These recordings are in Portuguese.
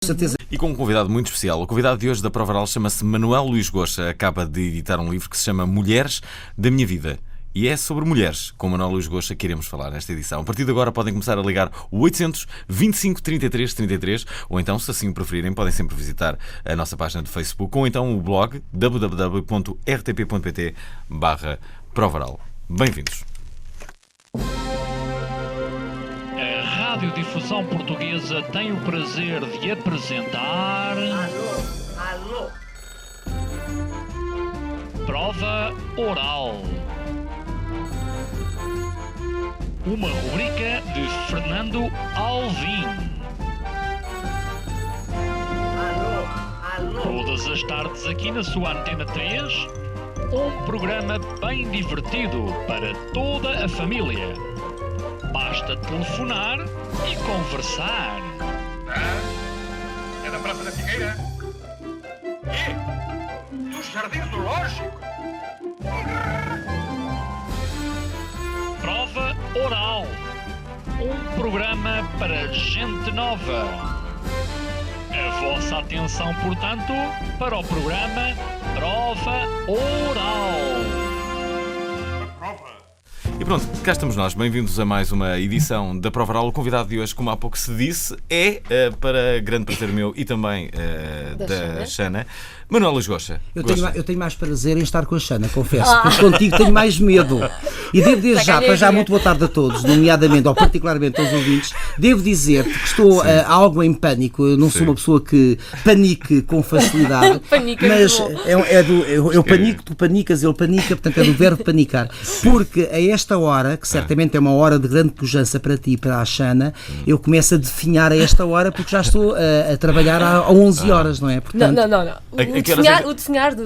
Certeza. E com um convidado muito especial. O convidado de hoje da Prova Oral chama-se Manuel Luís Goxa. Acaba de editar um livro que se chama Mulheres da Minha Vida. E é sobre mulheres, com Manuel Luís Goxa, que iremos falar nesta edição. A partir de agora podem começar a ligar o 800 25 33 33, ou então, se assim o preferirem, podem sempre visitar a nossa página de Facebook, ou então o blog www.rtp.pt/Prova Oral. Bem-vindos. A Radiodifusão Portuguesa tem o prazer de apresentar... Alô? Prova Oral. Uma rubrica de Fernando Alvim. Alô? Todas as tardes aqui na sua Antena 3, um programa bem divertido para toda a família. Basta telefonar e conversar. É da Praça da Figueira? E? Do Jardim Zoológico? Prova Oral. Um programa para gente nova. A vossa atenção, portanto, para o programa Prova Oral. Prova. E pronto, cá estamos nós. Bem-vindos a mais uma edição da Prova Oral. O convidado de hoje, como há pouco se disse, é, para grande prazer meu e também da Xana, Manuel Luís Goxa. Eu tenho mais prazer em estar com a Xana, confesso, porque contigo tenho mais medo. E devo desde já muito boa tarde a todos, nomeadamente ou particularmente aos ouvintes, devo dizer-te que estou algo em pânico. Eu não sou uma pessoa que panique com facilidade, mas eu panico, tu panicas, ele panica, portanto é do verbo panicar. Porque a esta hora, que certamente é uma hora de grande pujança para ti e para a Xana, eu começo a definhar a esta hora porque já estou a trabalhar há 11 horas, não é? Portanto, Não. O definhar de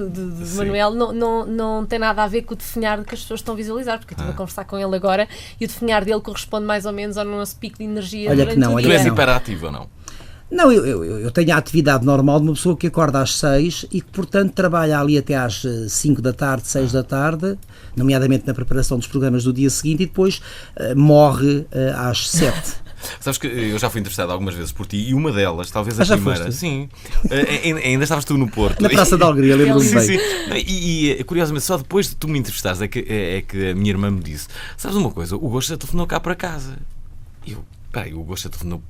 Manuel não tem nada a ver com o definhar que as pessoas estão a visualizar, porque eu estive a conversar com ele agora e o definhar dele corresponde mais ou menos ao nosso pico de energia durante o dia. Tu és hiperativo ou não? Não, eu tenho a atividade normal de uma pessoa que acorda às 6 e que, portanto, trabalha ali até às 5 da tarde, 6 da tarde, nomeadamente na preparação dos programas do dia seguinte, e depois morre às 7. Sabes que eu já fui entrevistado algumas vezes por ti e uma delas, talvez a primeira. Foste? Sim. Ainda estavas tu no Porto. Na Praça da Alegria, lembro-me bem. Sim. E curiosamente, só depois de tu me entrevistares é que a minha irmã me disse: sabes uma coisa, o Goxa telefonou cá para casa. E eu, peraí, o Goxa telefonou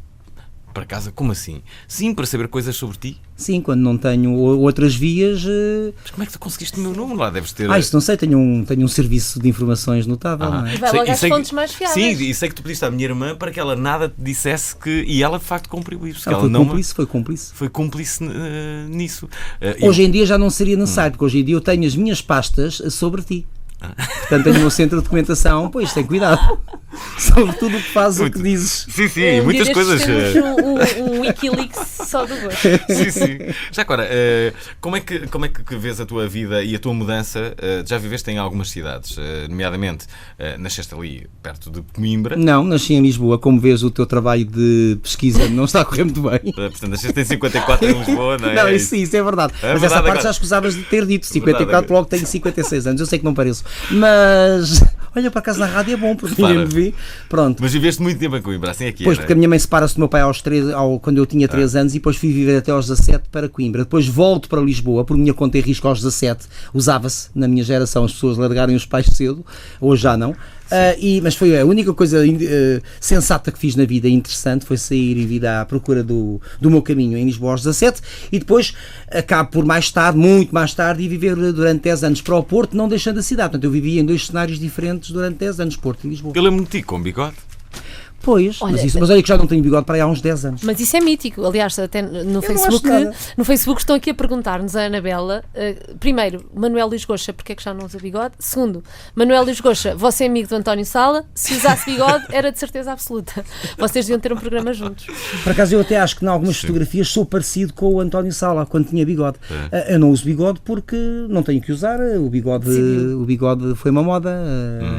para casa? Como assim? Sim, para saber coisas sobre ti. Sim, quando não tenho outras vias. Mas como é que tu conseguiste o meu número? Lá deves ter. Isso não sei, tenho um serviço de informações notável, não é? E vai logo às fontes mais fiáveis. Sim, e sei que tu pediste à minha irmã para que ela nada te dissesse que. E ela de facto cumpriu isso. Foi cúmplice. Foi cúmplice nisso. Hoje em dia já não seria necessário, porque hoje em dia eu tenho as minhas pastas sobre ti. Portanto, tenho o meu centro de documentação, pois tem cuidado sobre tudo o que fazes, o que dizes. Sim, muitas coisas. Temos um Wikileaks só do gosto. Sim. Já agora, como é que vês a tua vida e a tua mudança? Já viveste em algumas cidades, nomeadamente nasceste ali perto de Coimbra. Não, nasci em Lisboa. Como vês, o teu trabalho de pesquisa não está a correr muito bem. Portanto, nasceste em 54 em Lisboa, não é? Não, isso é verdade. Mas essa parte já escusavas de ter dito. 54, logo tenho 56 anos. Eu sei que não pareço. Mas, olha, para casa na rádio é bom, porque ninguém me vê. Pronto. Mas viveste muito tempo em Coimbra, assim aqui. Pois, porque a minha mãe separa-se do meu pai quando eu tinha 3 anos e depois fui viver até aos 17 para Coimbra. Depois volto para Lisboa, por minha conta e risco aos 17. Usava-se, na minha geração, as pessoas largarem os pais cedo. Hoje já não. Mas foi a única coisa sensata que fiz na vida, interessante, foi sair e vir à procura do meu caminho em Lisboa aos 17 e depois acabo por muito mais tarde, e viver durante 10 anos para o Porto, não deixando a cidade. Portanto, eu vivia em 2 cenários diferentes durante 10 anos, Porto e Lisboa. Eu lembro-me de ti com bigode. Pois, mas olha que já não tenho bigode para aí há uns 10 anos. Mas isso é mítico. Aliás, até no Facebook estão aqui a perguntar-nos, a Anabela, primeiro, Manuel Luís Goxa, porque é que já não usa bigode? Segundo, Manuel Luís Goxa, você é amigo do António Sala? Se usasse bigode, era de certeza absoluta. Vocês deviam ter um programa juntos. Por acaso eu até acho que em algumas fotografias sou parecido com o António Sala, quando tinha bigode. Eu não uso bigode porque não tenho que usar. O bigode foi uma moda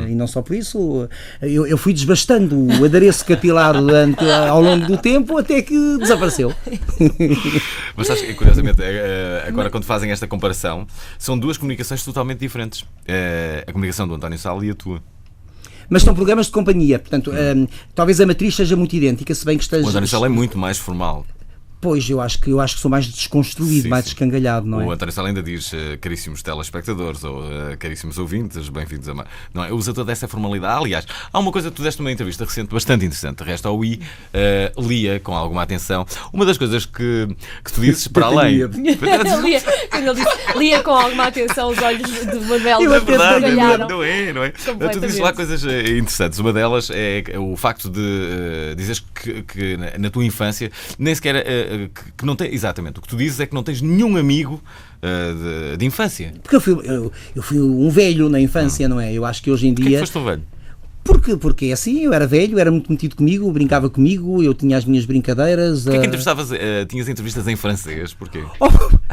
e não só por isso. Eu fui desbastando o adereço capilar ao longo do tempo até que desapareceu. Mas sabes que, curiosamente, agora quando fazem esta comparação, são duas comunicações totalmente diferentes. A comunicação do António Sala e a tua. Mas são programas de companhia, portanto, talvez a matriz seja muito idêntica, se bem que esteja... O António Sala é muito mais formal. Pois, eu acho que sou mais desconstruído, Sim, mais sim. descangalhado, não é? O António Sala ainda diz caríssimos telespectadores ou caríssimos ouvintes, bem-vindos a mais. Não é? Usa toda essa formalidade. Aliás, há uma coisa que tu deste numa entrevista recente bastante interessante. De resto, ao I, lia com alguma atenção. Uma das coisas que tu dizes para além. Quando ele disse, lia com alguma atenção os olhos de Manuel. Eu de até brilharam. brilharam. Não é? Tu Completamente. dizes lá coisas interessantes. Uma delas é o facto de dizeres que na tua infância nem sequer que não tem. Exatamente. O que tu dizes é que não tens nenhum amigo de infância. Porque eu fui um velho na infância, não é? Eu acho que hoje em Porquê que dia. foste um velho? Porque assim, eu era velho, era muito metido comigo, brincava comigo, eu tinha as minhas brincadeiras. Porquê que entrevistavas, tinhas entrevistas em francês? Porquê?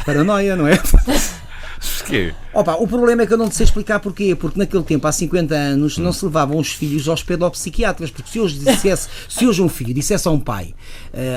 Paranoia, não é? Porquê? Opa, o problema é que eu não te sei explicar porquê. Porque naquele tempo, há 50 anos, não se levavam os filhos aos pedopsiquiatras. Porque se hoje um filho dissesse a um pai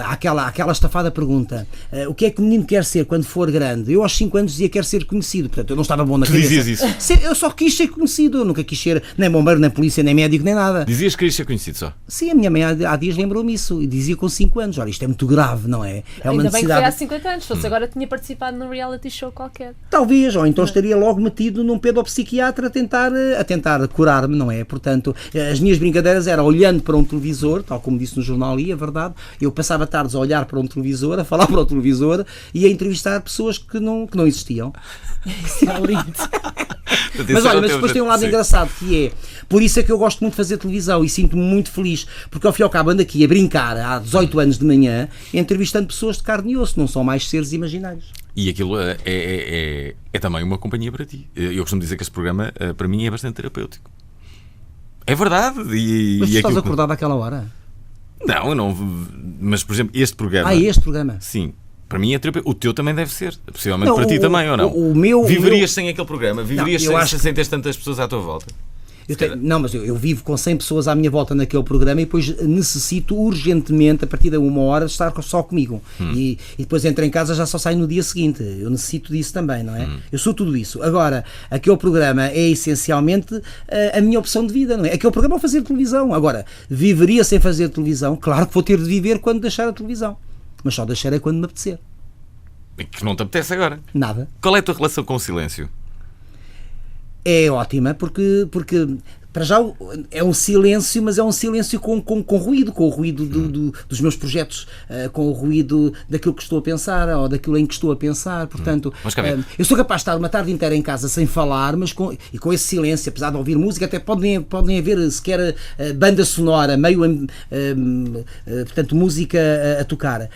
aquela estafada pergunta: o que é que o menino quer ser quando for grande? Eu aos 5 anos dizia que quer ser conhecido. Portanto, eu não estava bom na cabeça. dizias isso? Eu só quis ser conhecido. Eu nunca quis ser nem bombeiro, nem polícia, nem médico, nem nada. Dizias que querias ser conhecido só? Sim, a minha mãe há dias lembrou-me isso. E dizia com 5 anos: olha, isto é muito grave, não é? É uma Ainda bem que foi há necessidade. 50 anos. Se fosse agora, tinha participado num reality show qualquer. Talvez, ou então estaria logo metido num pedopsiquiatra a tentar curar-me, não é? Portanto, as minhas brincadeiras eram olhando para um televisor, tal como disse no jornal, e é verdade, eu passava tardes a olhar para um televisor, a falar para o televisor e a entrevistar pessoas que não existiam. Isso é lindo. Mas olha, mas depois tem um lado engraçado que é, por isso é que eu gosto muito de fazer televisão e sinto-me muito feliz, porque ao fim e ao cabo ando aqui a brincar há 18 anos de manhã, entrevistando pessoas de carne e osso, não são mais seres imaginários. E aquilo é também uma companhia para ti. Eu costumo dizer que este programa, para mim, é bastante terapêutico. É verdade. Mas tu estás acordado àquela hora? Não, eu não. Mas, por exemplo, este programa. Este programa? Sim. Para mim é terapêutico. O teu também deve ser. Possivelmente para ti também, ou não? Viverias sem aquele programa? Viverias sem ter tantas pessoas à tua volta? Mas eu vivo com 100 pessoas à minha volta naquele programa e depois necessito urgentemente, a partir de 1 hora, estar só comigo. E depois entro em casa, já só saio no dia seguinte. Eu necessito disso também, não é? Eu sou tudo isso. Agora, aquele programa é essencialmente a minha opção de vida, não é? Aquele programa é fazer televisão. Agora, viveria sem fazer televisão? Claro que vou ter de viver quando deixar a televisão. Mas só deixarei quando me apetecer. E que não te apetece agora? Nada. Qual é a tua relação com o silêncio? É ótima, porque para já é um silêncio, mas é um silêncio com ruído, com o ruído dos meus projetos, com o ruído daquilo que estou a pensar ou daquilo em que estou a pensar. Portanto, eu sou capaz de estar uma tarde inteira em casa sem falar, mas com esse silêncio, apesar de ouvir música, até podem haver sequer banda sonora, meio portanto, música a tocar.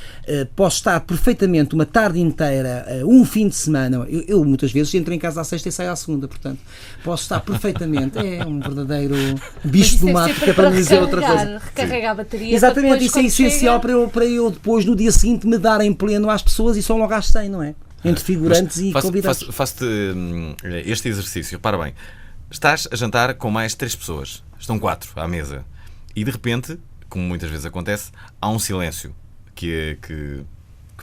Posso estar perfeitamente uma tarde inteira, um fim de semana. Eu muitas vezes entro em casa à sexta e saio à segunda, portanto, posso estar perfeitamente. É um verdadeiro bicho do mato, que é para não dizer outra coisa. Recarregar a bateria. Exatamente, isso é essencial para eu depois no dia seguinte me dar em pleno às pessoas e só logo às 100, não é? Entre figurantes e convidados. Faço-te este exercício. Para bem, estás a jantar com mais 3 pessoas, estão 4 à mesa e de repente, como muitas vezes acontece, há um silêncio que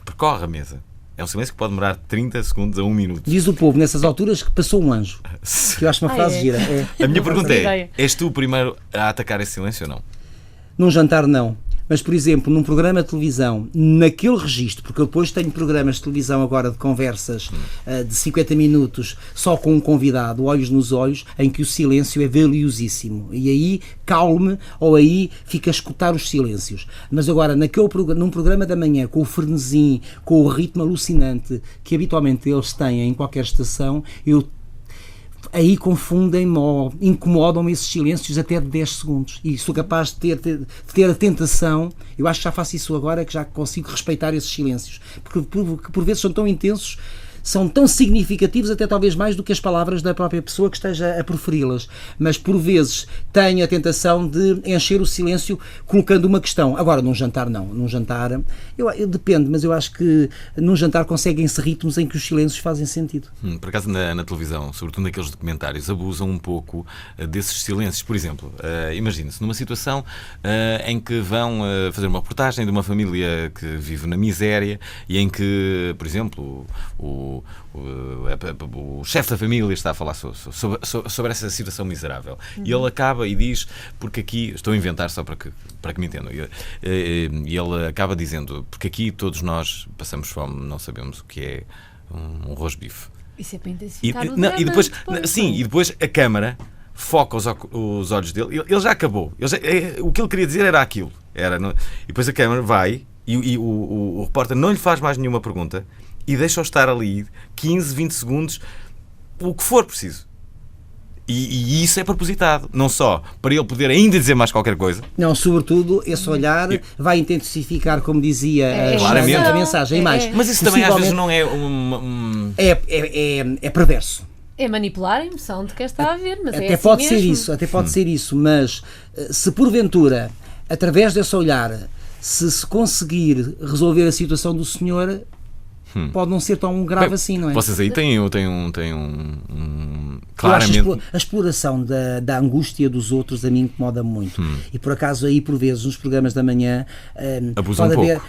percorre a mesa. É um silêncio que pode demorar 30 segundos a 1 minuto. Diz o povo, nessas alturas, que passou um anjo. Que eu acho uma frase gira. A minha pergunta é, és tu o primeiro a atacar esse silêncio ou não? Num jantar, não. Mas, por exemplo, num programa de televisão, naquele registro, porque eu depois tenho programas de televisão agora de conversas de 50 minutos só com um convidado, olhos nos olhos, em que o silêncio é valiosíssimo. E aí calme ou aí fica a escutar os silêncios. Mas agora, num programa da manhã, com o frenesim, com o ritmo alucinante que habitualmente eles têm em qualquer estação, aí confundem-me ou incomodam-me esses silêncios até de 10 segundos. E sou capaz de ter a tentação, eu acho que já faço isso agora, que já consigo respeitar esses silêncios. Porque por vezes são tão intensos, são tão significativos, até talvez mais do que as palavras da própria pessoa que esteja a proferi-las. Mas por vezes tenho a tentação de encher o silêncio colocando uma questão. Agora, num jantar não. Num jantar, depende, mas eu acho que num jantar conseguem-se ritmos em que os silêncios fazem sentido. Por acaso na televisão, sobretudo naqueles documentários, abusam um pouco desses silêncios. Por exemplo, imagine-se numa situação em que vão fazer uma reportagem de uma família que vive na miséria e em que, por exemplo, o o chefe da família está a falar sobre essa situação miserável. E ele acaba e diz, porque aqui, estou a inventar só para que me entendam, e ele acaba dizendo, porque aqui todos nós passamos fome, não sabemos o que é um rosbife. Isso é para intensificar o e depois, depois. e depois a câmara foca os olhos dele. Ele já acabou. O que ele queria dizer era aquilo. E depois a câmara vai e o repórter não lhe faz mais nenhuma pergunta e deixa-o estar ali 15, 20 segundos, o que for preciso. E isso é propositado, não só para ele poder ainda dizer mais qualquer coisa. Não, sobretudo, esse olhar vai intensificar, como dizia a mensagem. Mais. Mas isso também às vezes não é é perverso. É manipular a emoção de quem está a ver, mas até assim pode mesmo. ser isso, mas se porventura, através desse olhar, se conseguir resolver a situação do senhor, pode não ser tão grave assim, não é? Vocês aí têm claramente... A exploração da angústia dos outros a mim incomoda muito. E por acaso aí, por vezes, nos programas da manhã abusam pode um haver...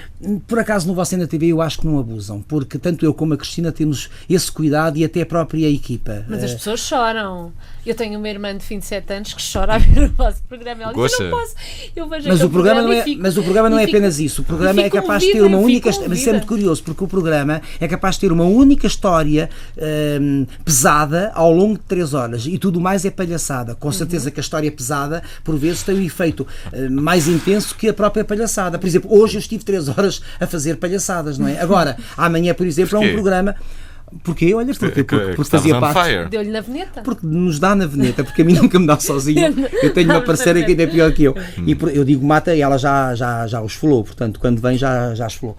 Por acaso no Você na TV eu acho que não abusam, porque tanto eu como a Cristina temos esse cuidado e até a própria equipa. Mas as pessoas choram. Eu tenho uma irmã de 27 anos que chora a ver o vosso programa. Ela diz, eu não posso. Eu vejo mas o programa não é, fico, mas o programa não é apenas isso. O programa é capaz de ter uma única... Mas isso é muito curioso, porque o programa é capaz de ter uma única história pesada ao longo de 3 horas e tudo mais é palhaçada. Com certeza que a história pesada, por vezes, tem um efeito mais intenso que a própria palhaçada. Por exemplo, hoje eu estive 3 horas a fazer palhaçadas, não é? Agora, amanhã, por exemplo, é um programa... Porquê? Olha, porque fazia parte. Deu-lhe na veneta. Porque nos dá na veneta, porque a mim nunca me dá sozinho. Eu tenho uma parceira que ainda é pior que eu. E eu digo mata e ela já os falou, portanto, quando vem já os falou.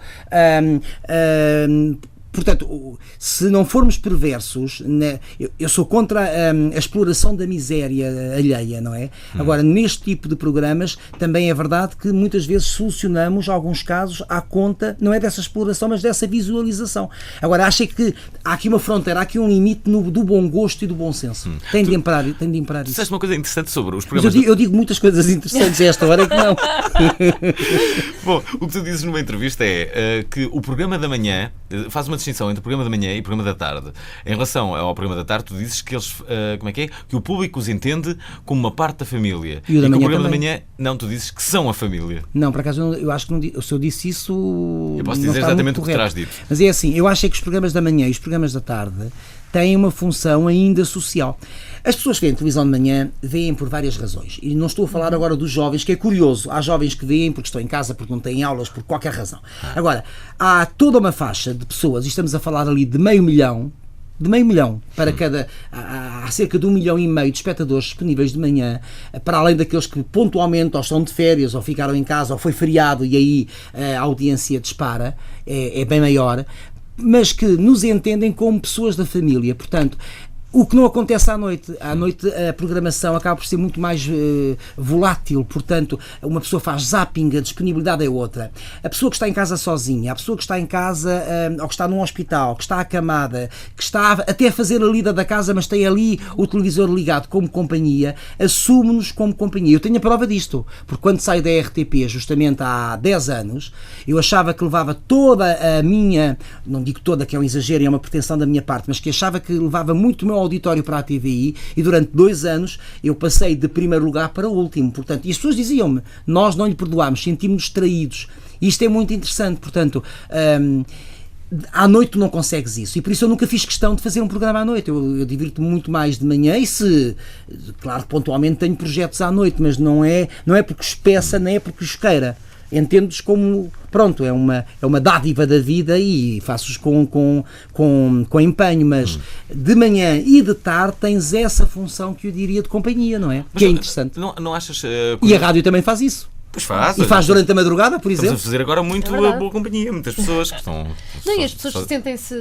Portanto, se não formos perversos, eu sou contra a exploração da miséria alheia, não é? Agora, neste tipo de programas, também é verdade que muitas vezes solucionamos alguns casos à conta, não é dessa exploração, mas dessa visualização. Agora, acho que há aqui uma fronteira, há aqui um limite do bom gosto e do bom senso. Tem de imperar isso. Disseste uma coisa interessante sobre os programas... Mas eu digo muitas coisas interessantes a esta hora, que não. Bom, o que tu dizes numa entrevista é que o programa da manhã faz uma distinção entre o programa da manhã e o programa da tarde. Em relação ao programa da tarde, tu dizes que eles, que o público os entende como uma parte da família. E o programa da manhã, não, tu dizes que são a família. Não, por acaso, eu acho que se eu disse isso... Eu posso dizer exatamente o que terás dito. Mas é assim, eu acho que os programas da manhã e os programas da tarde têm uma função ainda social. As pessoas que veem televisão de manhã veem por várias razões. E não estou a falar agora dos jovens, que é curioso. Há jovens que veem porque estão em casa, porque não têm aulas, por qualquer razão. Agora, há toda uma faixa de pessoas, e estamos a falar ali de meio milhão para cada... Há cerca de 1,5 milhão de espectadores disponíveis de manhã, para além daqueles que pontualmente ou estão de férias, ou ficaram em casa, ou foi feriado, e aí a audiência dispara, é bem maior, mas que nos entendem como pessoas da família. Portanto, o que não acontece à noite a programação acaba por ser muito mais volátil, portanto, uma pessoa faz zapping, a disponibilidade é outra. A pessoa que está em casa sozinha, a pessoa que está em casa ou que está num hospital, que está acamada, que está até a fazer a lida da casa, mas tem ali o televisor ligado como companhia, assume-nos como companhia. Eu tenho a prova disto, porque quando saio da RTP, justamente há 10 anos, eu achava que levava toda a minha, não digo toda, que é um exagero e é uma pretensão da minha parte, mas que achava que levava muito o meu auditório para a TVI e durante 2 anos eu passei de primeiro lugar para o último, portanto, e as pessoas diziam-me, nós não lhe perdoámos, sentimos-nos traídos, e isto é muito interessante, portanto, à noite tu não consegues isso, e por isso eu nunca fiz questão de fazer um programa à noite. Eu divirto-me muito mais de manhã, e claro, pontualmente tenho projetos à noite, mas não é porque os peça, nem é porque os queira. Entendo-os como, pronto, é uma dádiva da vida e faço-os com empenho, mas de manhã e de tarde tens essa função que eu diria de companhia, não é? Mas que é interessante. Não achas... E a rádio também faz isso. Pois faz. E faz durante a madrugada, por exemplo. Estamos a fazer agora muito boa companhia, muitas pessoas que estão... Não, e as pessoas sentem-se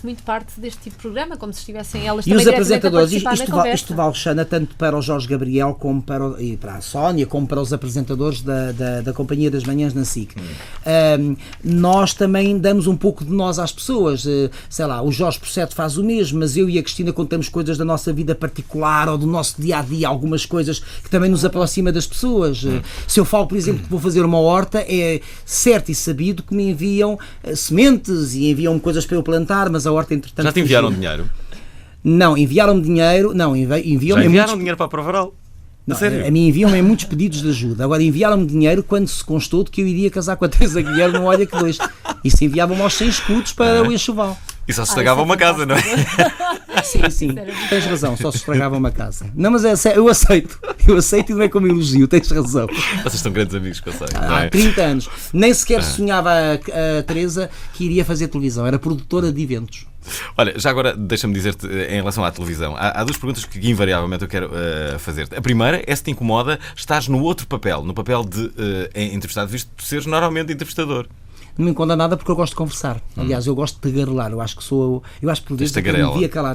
muito parte deste tipo de programa, como se estivessem elas e também os apresentadores, isto vale, Xana, tanto para o Jorge Gabriel como para a Sónia, como para os apresentadores da Companhia das Manhãs na SIC. Nós também damos um pouco de nós às pessoas. Sei lá, o Jorge Porcete faz o mesmo, mas eu e a Cristina contamos coisas da nossa vida particular ou do nosso dia-a-dia, algumas coisas que também nos aproxima das pessoas. pessoas. Se eu falo, por exemplo, que vou fazer uma horta, é certo e sabido que me enviam sementes e enviam coisas para eu plantar, mas a horta, entretanto... Já te enviaram dinheiro? Não, enviaram-me dinheiro... Não, enviam-me... Já enviaram dinheiro para a Provaral? Não, sério? a mim enviam-me muitos pedidos de ajuda. Agora enviaram-me dinheiro quando se constou de que eu iria casar com a Teresa Guilherme no Olha que Dois. Isso enviavam-me aos 100 escudos para o enxoval. E só se estragava uma casa, não é? Sim, tens razão, só se estragava uma casa. Não, mas eu aceito e não é como elogio, tens razão. Vocês são grandes amigos, que eu sei, não é? Há 30 anos. Nem sequer sonhava a Teresa que iria fazer televisão, era produtora de eventos. Olha, já agora deixa-me dizer-te em relação à televisão. Há duas perguntas que invariavelmente eu quero fazer-te. A primeira é se te incomoda, estás no outro papel, no papel de entrevistado, visto por seres normalmente entrevistador. Não me incomoda nada porque eu gosto de conversar. Aliás, eu gosto de tagarelar. Eu acho que por vezes eu me devia calar.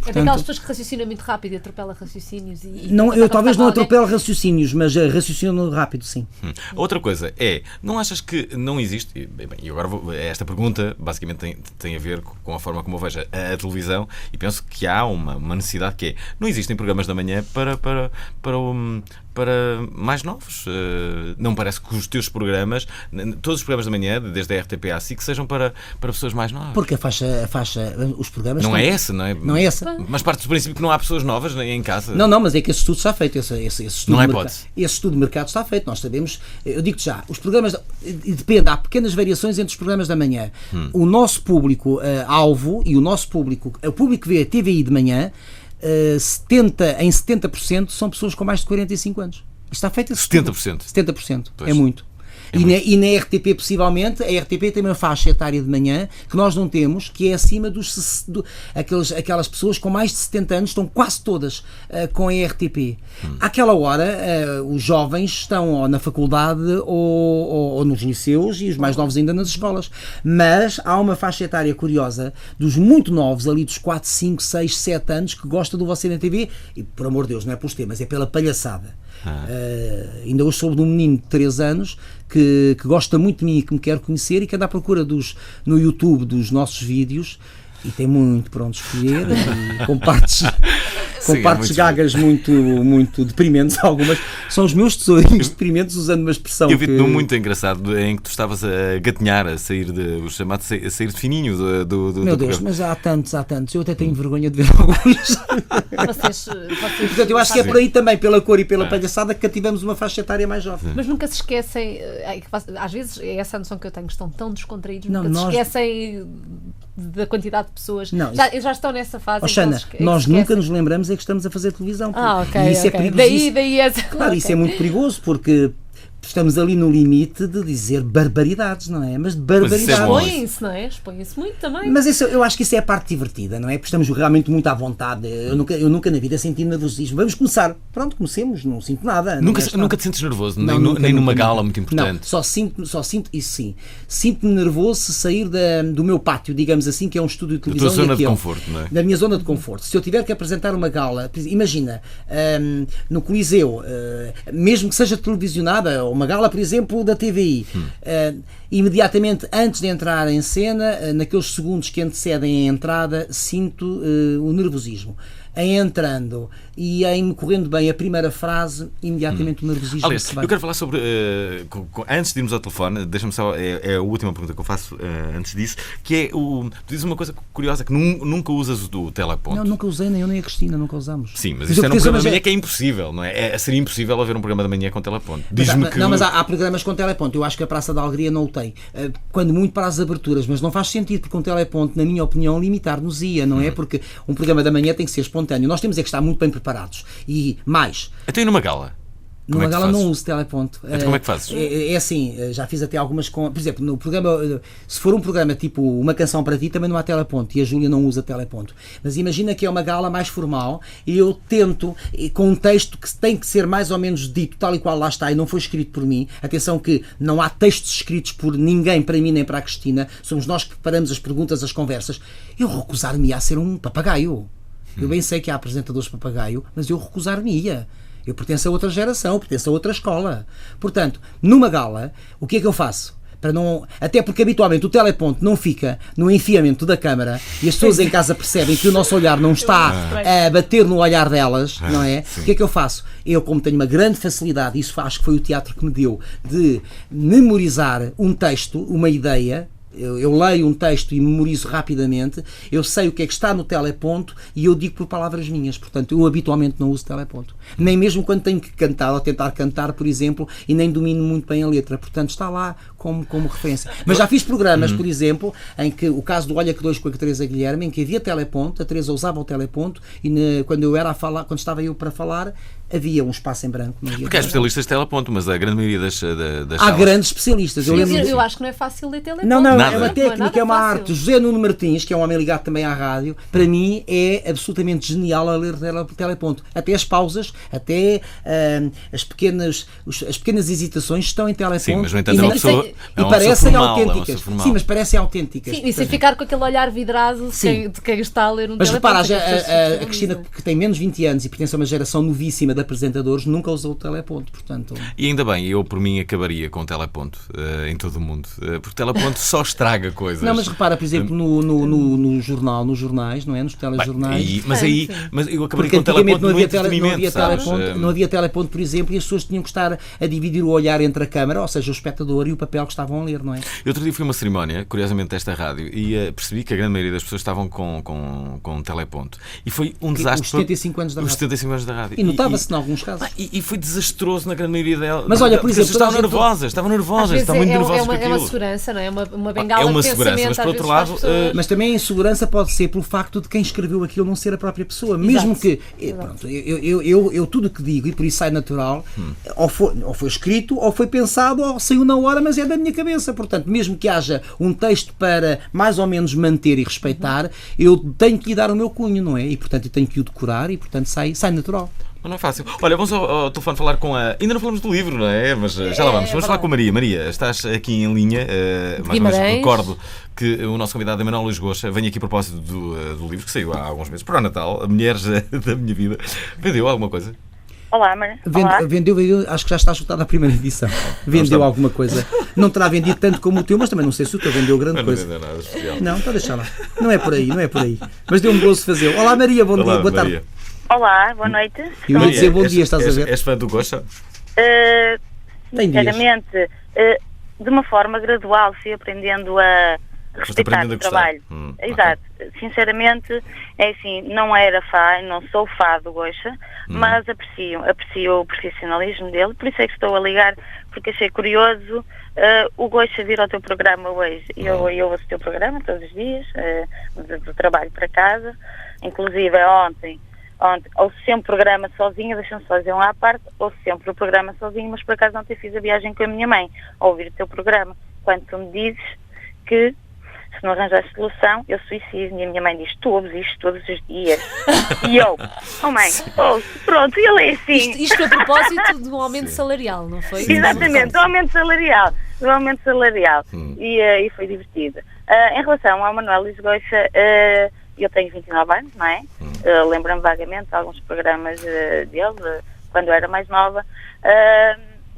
É daquelas pessoas que raciocinam muito rápido e atropela raciocínios. Eu talvez não atropelo raciocínios, mas raciocínio rápido, sim. Outra coisa é, não achas que não existe, e agora esta pergunta basicamente tem a ver com a forma como eu vejo a televisão, e penso que há uma necessidade que é, não existem programas da manhã para mais novos. Não parece que os teus programas, todos os programas da manhã, desde a RTP à SIC, sejam para pessoas mais novas. Porque a faixa os programas... Não é essa, não é? Não é essa. Mas parte do princípio que não há pessoas novas em casa. Não, mas é que esse estudo está feito. Esse estudo não é hipótese. Esse estudo de mercado está feito. Nós sabemos, eu digo-te já, os programas, depende, há pequenas variações entre os programas da manhã. O nosso público alvo e o público que vê a TVI de manhã, 70% são pessoas com mais de 45 anos. Está feito esse 70%? 70%. Pois. É muito. E na RTP, possivelmente, a RTP tem uma faixa etária de manhã que nós não temos, que é acima aquelas pessoas com mais de 70 anos, estão quase todas com a RTP. Àquela hora, os jovens estão ou na faculdade ou nos liceus e os mais novos ainda nas escolas. Mas há uma faixa etária curiosa dos muito novos, ali dos 4, 5, 6, 7 anos, que gosta do Você na TV, e por amor de Deus, não é pelos temas, é pela palhaçada. Ainda hoje soube de um menino de 3 anos que gosta muito de mim e que me quer conhecer e que anda à procura no YouTube dos nossos vídeos e tem muito para onde escolher e com partes gagas muito deprimentes. Algumas são os meus tesourinhos deprimentes, usando uma expressão. Eu vi-te muito engraçado em que tu estavas a gatinhar, a sair o chamado a sair de fininho do meu Deus, programa. mas há tantos, eu até tenho vergonha de ver alguns. Portanto, eu acho que é por aí também, pela cor e pela palhaçada, que cativamos uma faixa etária mais jovem. Mas nunca se esquecem, às vezes é essa a noção que eu tenho, estão tão descontraídos, nunca se esquecem da quantidade de pessoas. Já estão nessa fase. Xana, nós nunca nos lembramos é que estamos a fazer televisão. Ok. E isso é perigoso. Daí essa... Claro, isso é muito perigoso porque estamos ali no limite de dizer barbaridades, não é? Mas de barbaridades. Expõem-se, não é? Expõem-se muito também. Mas eu acho que isso é a parte divertida, não é? Porque estamos realmente muito à vontade. Eu nunca na vida senti nervosismo. Vamos começar. Pronto, comecemos. Não sinto nada. Nunca te sentes nervoso? Nem numa gala muito importante? Não, só sinto isso sim. Sinto-me nervoso se sair do meu pátio, digamos assim, que é um estúdio de televisão. Da tua zona de conforto, não é? Da minha zona de conforto. Se eu tiver que apresentar uma gala, imagina, no Coliseu, mesmo que seja televisionada, uma gala, por exemplo, da TVI, imediatamente antes de entrar em cena, naqueles segundos que antecedem a entrada, sinto o nervosismo. Em entrando e em me correndo bem a primeira frase, imediatamente o nervosismo. Aliás, eu quero falar sobre, antes de irmos ao telefone, deixa-me só, é a última pergunta que eu faço antes disso, que é, tu dizes uma coisa curiosa, que nunca usas o teleponto. Não, nunca usei, nem eu nem a Cristina, nunca usamos. Sim, mas isto é um programa da manhã que é impossível, não é? Seria impossível haver um programa da manhã com teleponto. Diz-me que... Não, mas há programas com teleponto, eu acho que a Praça da Alegria não o tem. Quando muito para as aberturas, mas não faz sentido, porque um teleponto, na minha opinião, limitar-nos-ia, não é? Porque um programa da manhã tem que ser espontâneo. Nós temos é que estar muito bem preparados. E mais... Até numa gala? Numa gala não uso teleponto. Então como é que fazes? É assim, já fiz até algumas... Por exemplo, no programa, se for um programa tipo Uma Canção para Ti, também não há teleponto. E a Júlia não usa teleponto. Mas imagina que é uma gala mais formal e eu tento, com um texto que tem que ser mais ou menos dito, tal e qual lá está, e não foi escrito por mim. Atenção que não há textos escritos por ninguém, para mim nem para a Cristina. Somos nós que preparamos as perguntas, as conversas. Eu recusar-me-ia a ser um papagaio. Eu bem sei que há apresentadores papagaio, mas eu recusar-me-ia. Eu pertenço a outra geração, pertenço a outra escola. Portanto, numa gala, o que é que eu faço? Até porque habitualmente o teleponto não fica no enfiamento da câmara e as pessoas em casa percebem que o nosso olhar não está a bater no olhar delas, não é? O que é que eu faço? Eu, como tenho uma grande facilidade, isso acho que foi o teatro que me deu, de memorizar um texto, uma ideia. Eu leio um texto e memorizo rapidamente, eu sei o que é que está no teleponto e eu digo por palavras minhas. Portanto, eu habitualmente não uso teleponto. Nem mesmo quando tenho que cantar ou tentar cantar, por exemplo, e nem domino muito bem a letra. Portanto, está lá como referência. Mas já fiz programas, por exemplo, em que o caso do Olha que Dois com a Teresa Guilherme, em que havia teleponto, a Teresa usava o teleponto e quando estava eu para falar, havia um espaço em branco. Porque há especialistas de teleponto, mas a grande maioria das há salas... grandes especialistas. Eu acho que não é fácil ler teleponto. Não, Nada. é uma técnica, é uma arte. José Nuno Martins, que é um homem ligado também à rádio, para mim é absolutamente genial a ler teleponto. Até as pausas, até as pequenas hesitações estão em teleponto. Sim, mas no entanto e parecem formal, autênticas. Sim, mas parecem autênticas. Sim, e sem ficar com aquele olhar vidrado de quem está a ler um mas teleponto. Mas repara, a Cristina, que tem menos 20 anos e pertence a uma geração novíssima de apresentadores, nunca usou o teleponto, portanto... E ainda bem, eu por mim acabaria com o teleponto em todo o mundo, porque o teleponto só estraga coisas. Não, mas repara, por exemplo, no jornal, nos jornais, não é? Nos telejornais... Mas eu acabaria com o teleponto no entretenimento, não havia teleponto, por exemplo, e as pessoas tinham que estar a dividir o olhar entre a câmara, ou seja, o espectador e o papel que estavam a ler, não é? Eu outro dia fui a uma cerimónia, curiosamente desta rádio, e percebi que a grande maioria das pessoas estavam com teleponto. E foi um desastre. Os 75 anos da rádio. Os 75 anos da rádio. E notava-se em alguns casos. E foi desastroso na grande maioria delas. Mas olha, por exemplo, estavam nervosas, estavam muito nervosas com aquilo. É uma segurança, não é? Uma bengala é uma de segurança, pensamento, mas por outro lado... Mas também a insegurança pode ser pelo facto de quem escreveu aquilo não ser a própria pessoa. Mesmo que... Pronto, eu tudo o que digo, e por isso sai natural, ou foi escrito, ou foi pensado, ou saiu na hora, mas é da minha cabeça. Portanto, mesmo que haja um texto para mais ou menos manter e respeitar, eu tenho que lhe dar o meu cunho, não é? E portanto eu tenho que o decorar e portanto sai natural. Mas não é fácil. Olha, vamos ao telefone falar com a... Ainda não falamos do livro, não é? Mas já lá vamos. Vamos falar com a Maria. Maria, estás aqui em linha. Mais uma vez recordo que o nosso convidado é Manuel Luís Goxa. Vem aqui a propósito do livro que saiu há alguns meses, para o Natal, Mulheres da Minha Vida. Vendeu alguma coisa? Olá, Maria. Vendeu, acho que já está esgotada a primeira edição. Vendeu alguma coisa. Não terá vendido tanto como o teu, mas também não sei se o teu vendeu grande coisa. Não vendeu nada especial. Não, está a deixar lá. Não é por aí. Mas deu-me gosto de fazer. Olá, Maria, bom dia, boa tarde. Olá, boa noite. Eu ia dizer bom dia, estás a ver? És fã do Goxa? Sinceramente, de uma forma gradual, fui aprendendo a respeitar o trabalho. Exato. Okay. Sinceramente, é assim, não era fã, não sou fã do Goxa, mas aprecio o profissionalismo dele, por isso é que estou a ligar, porque achei curioso o Goxa vir ao teu programa hoje. Eu ouço o teu programa todos os dias, do trabalho para casa, inclusive ontem ouço sempre o programa sozinha, deixa-me só dizer à parte, ouço sempre o programa sozinho, mas por acaso ontem fiz a viagem com a minha mãe a ouvir o teu programa, quando tu me dizes que se não arranjas solução, eu suicido. E a minha mãe diz, tu ouves isto todos os dias. E eu, mãe, ouço, pronto, e ele é assim. Isto a propósito do aumento salarial, não foi? Exatamente, do aumento salarial. E foi divertido. Em relação ao Manuel Luís Goxa, eu tenho 29 anos, não é? Lembro-me vagamente de alguns programas dele, quando eu era mais nova.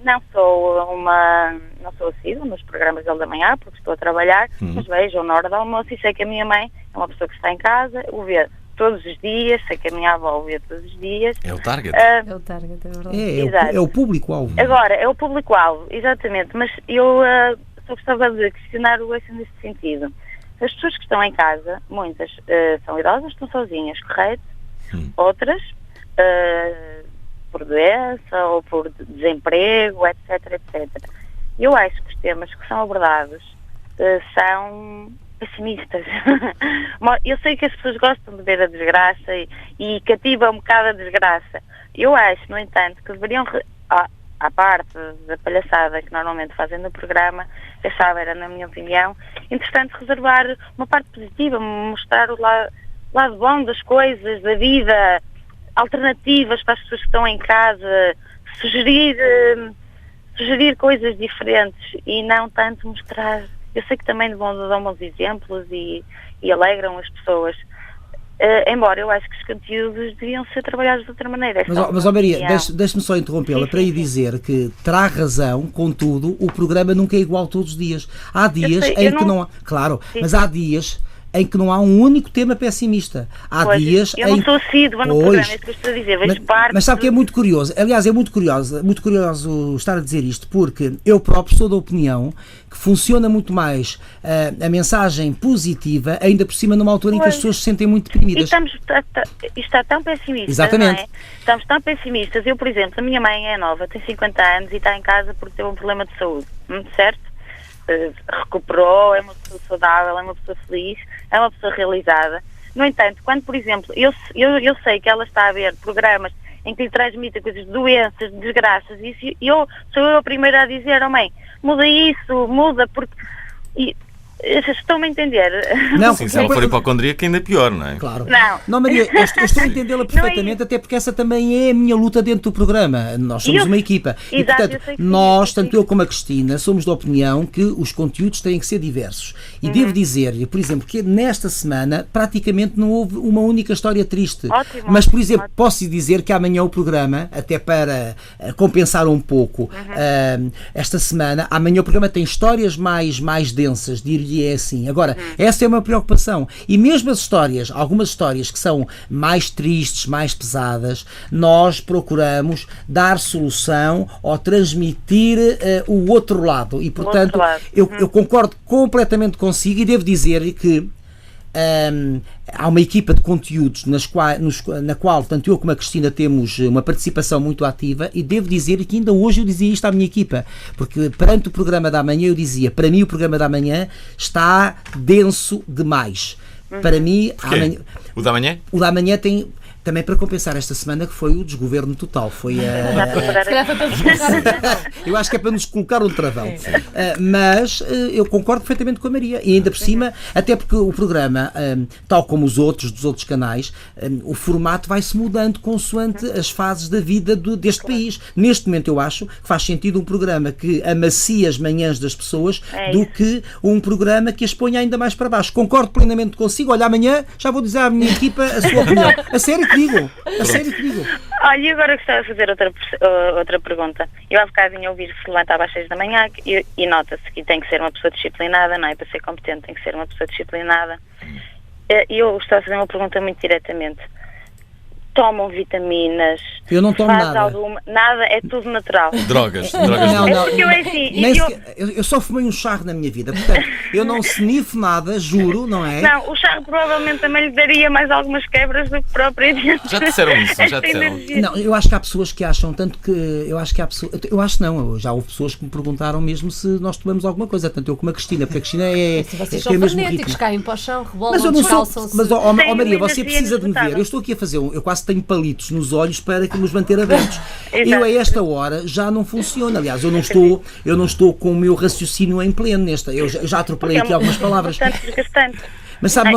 Não sou assídua nos programas dele da manhã, porque estou a trabalhar, mas vejo na hora do almoço e sei que a minha mãe é uma pessoa que está em casa, o vê todos os dias, sei que a minha avó o vê todos os dias. É o target. É o target, é verdade. É o público-alvo. Agora, é o público-alvo, exatamente, mas eu só gostava de questionar o Goxa neste sentido. As pessoas que estão em casa, muitas são idosas, estão sozinhas, correto? Outras... por doença ou por desemprego, etc. Eu acho que os temas que são abordados são pessimistas. Eu sei que as pessoas gostam de ver a desgraça e cativam um bocado a desgraça. Eu acho, no entanto, que deveriam, à parte da palhaçada que normalmente fazem no programa, achava, era, na minha opinião, interessante reservar uma parte positiva, mostrar o lado bom das coisas, da vida, alternativas para as pessoas que estão em casa, sugerir coisas diferentes e não tanto mostrar. Eu sei que também dão bons exemplos e alegram as pessoas. embora eu acho que os conteúdos deviam ser trabalhados de outra maneira. Mas ó Maria, deixe-me só interrompê-la para ir dizer que terá razão, contudo, o programa nunca é igual todos os dias. Há dias em que não há... Claro, mas há dias em que não há um único tema pessimista. Há dias eu não sou assídua no programa, é isso que eu estou a dizer. Mas sabe que é muito curioso. Aliás, é muito curioso estar a dizer isto, porque eu próprio sou da opinião que funciona muito mais a mensagem positiva, ainda por cima numa altura em que as pessoas se sentem muito deprimidas. E está tão pessimista. Exatamente. Não é? Estamos tão pessimistas. Eu, por exemplo, a minha mãe é nova, tem 50 anos e está em casa porque teve um problema de saúde, certo? Recuperou, é uma pessoa saudável, é uma pessoa feliz, é uma pessoa realizada. No entanto, quando, por exemplo, eu sei que ela está a ver programas em que lhe transmitem coisas de doenças, de desgraças, e sou eu a primeira a dizer, mãe, muda isso, muda, porque... Estão-me a entender? Não, se não for hipocondríaca, ainda é pior, não é? Claro. Não, Maria, eu estou a entendê-la perfeitamente, até porque essa também é a minha luta dentro do programa. Nós somos uma equipa. E, portanto, nós, tanto eu como a Cristina, somos da opinião que os conteúdos têm que ser diversos. E devo dizer-lhe, por exemplo, que nesta semana praticamente não houve uma única história triste. Ótimo. Mas, por exemplo, posso dizer que amanhã o programa, até para compensar um pouco esta semana, amanhã o programa tem histórias mais densas, diria é assim. Agora, essa é uma preocupação. E mesmo as histórias, algumas histórias que são mais tristes, mais pesadas, nós procuramos dar solução ou transmitir o outro lado. E, portanto, eu concordo completamente consigo e devo dizer que há uma equipa de conteúdos na qual tanto eu como a Cristina temos uma participação muito ativa, e devo dizer que ainda hoje eu dizia isto à minha equipa, porque perante o programa da manhã eu dizia, para mim o programa da manhã está denso demais. Para mim, o da manhã? O da manhã tem... Também para compensar esta semana que foi o desgoverno total. Foi eu acho que é para nos colocar um travão. Mas eu concordo perfeitamente com a Maria. E ainda por cima, até porque o programa, tal como os outros, dos outros canais, o formato vai-se mudando consoante as fases da vida deste país. Neste momento eu acho que faz sentido um programa que amacia as manhãs das pessoas do que um programa que as ponha ainda mais para baixo. Concordo plenamente consigo. Olha, amanhã já vou dizer à minha equipa a sua opinião. A sério que digo. Olha, e agora gostava de fazer outra pergunta. Eu há bocadinho ouvi que se levantava às 6 da manhã e nota-se que tem que ser uma pessoa disciplinada, não é? Para ser competente tem que ser uma pessoa disciplinada. E eu gostava de fazer uma pergunta muito diretamente. Tomam vitaminas? Eu não tomo nada. Nada, é tudo natural. Drogas. Não. Eu eu só fumei um charro na minha vida, portanto, eu não snifo nada, juro, não é? Não, o charro provavelmente também lhe daria mais algumas quebras do que propriamente. Já disseram isso, já disseram. Não, eu acho que há pessoas que acham, tanto que eu acho que há pessoas, já houve pessoas que me perguntaram mesmo se nós tomamos alguma coisa, tanto eu como a Cristina, porque a Cristina se vocês são frenéticos, caem para o chão, rebolam, mas eu não sou, mas ó Maria, você energia precisa de me ver, eu estou aqui a fazer, eu quase tenho palitos nos olhos para que nos manter abertos. Eu a esta hora já não funciona, aliás, eu não estou com o meu raciocínio em pleno nesta, eu já atropelei aqui algumas palavras. Mas sabe,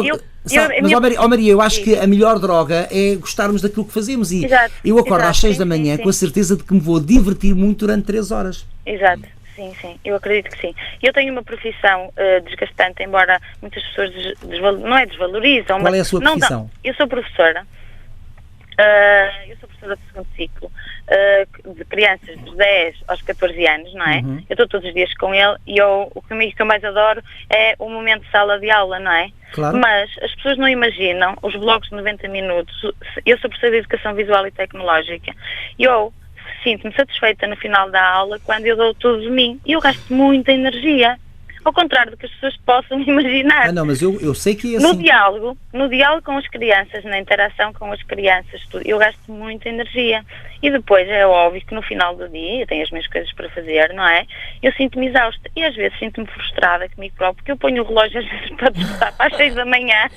Maria, eu acho que a melhor droga é gostarmos daquilo que fazemos e eu acordo às 6 da manhã com a certeza de que me vou divertir muito durante 3 horas. Exato. Sim, eu acredito que sim. Eu tenho uma profissão desgastante, embora muitas pessoas não é desvalorizam. Qual é a sua profissão? Eu sou professora. Eu sou professora de segundo ciclo de crianças dos 10 aos 14 anos, não é? Eu estou todos os dias com ele e o que eu mais adoro é o momento de sala de aula, não é? Claro. Mas as pessoas não imaginam os blogs de 90 minutos. Eu sou professora de Educação Visual e Tecnológica e eu sinto-me satisfeita no final da aula quando eu dou tudo de mim e eu gasto muita energia. Ao contrário do que as pessoas possam imaginar. Não, mas eu sei que é assim. No diálogo com as crianças, na interação com as crianças, eu gasto muita energia. E depois é óbvio que no final do dia, eu tenho as minhas coisas para fazer, não é? Eu sinto-me exausta e às vezes sinto-me frustrada comigo próprio, porque eu ponho o relógio às vezes para despertar para as 6 da manhã,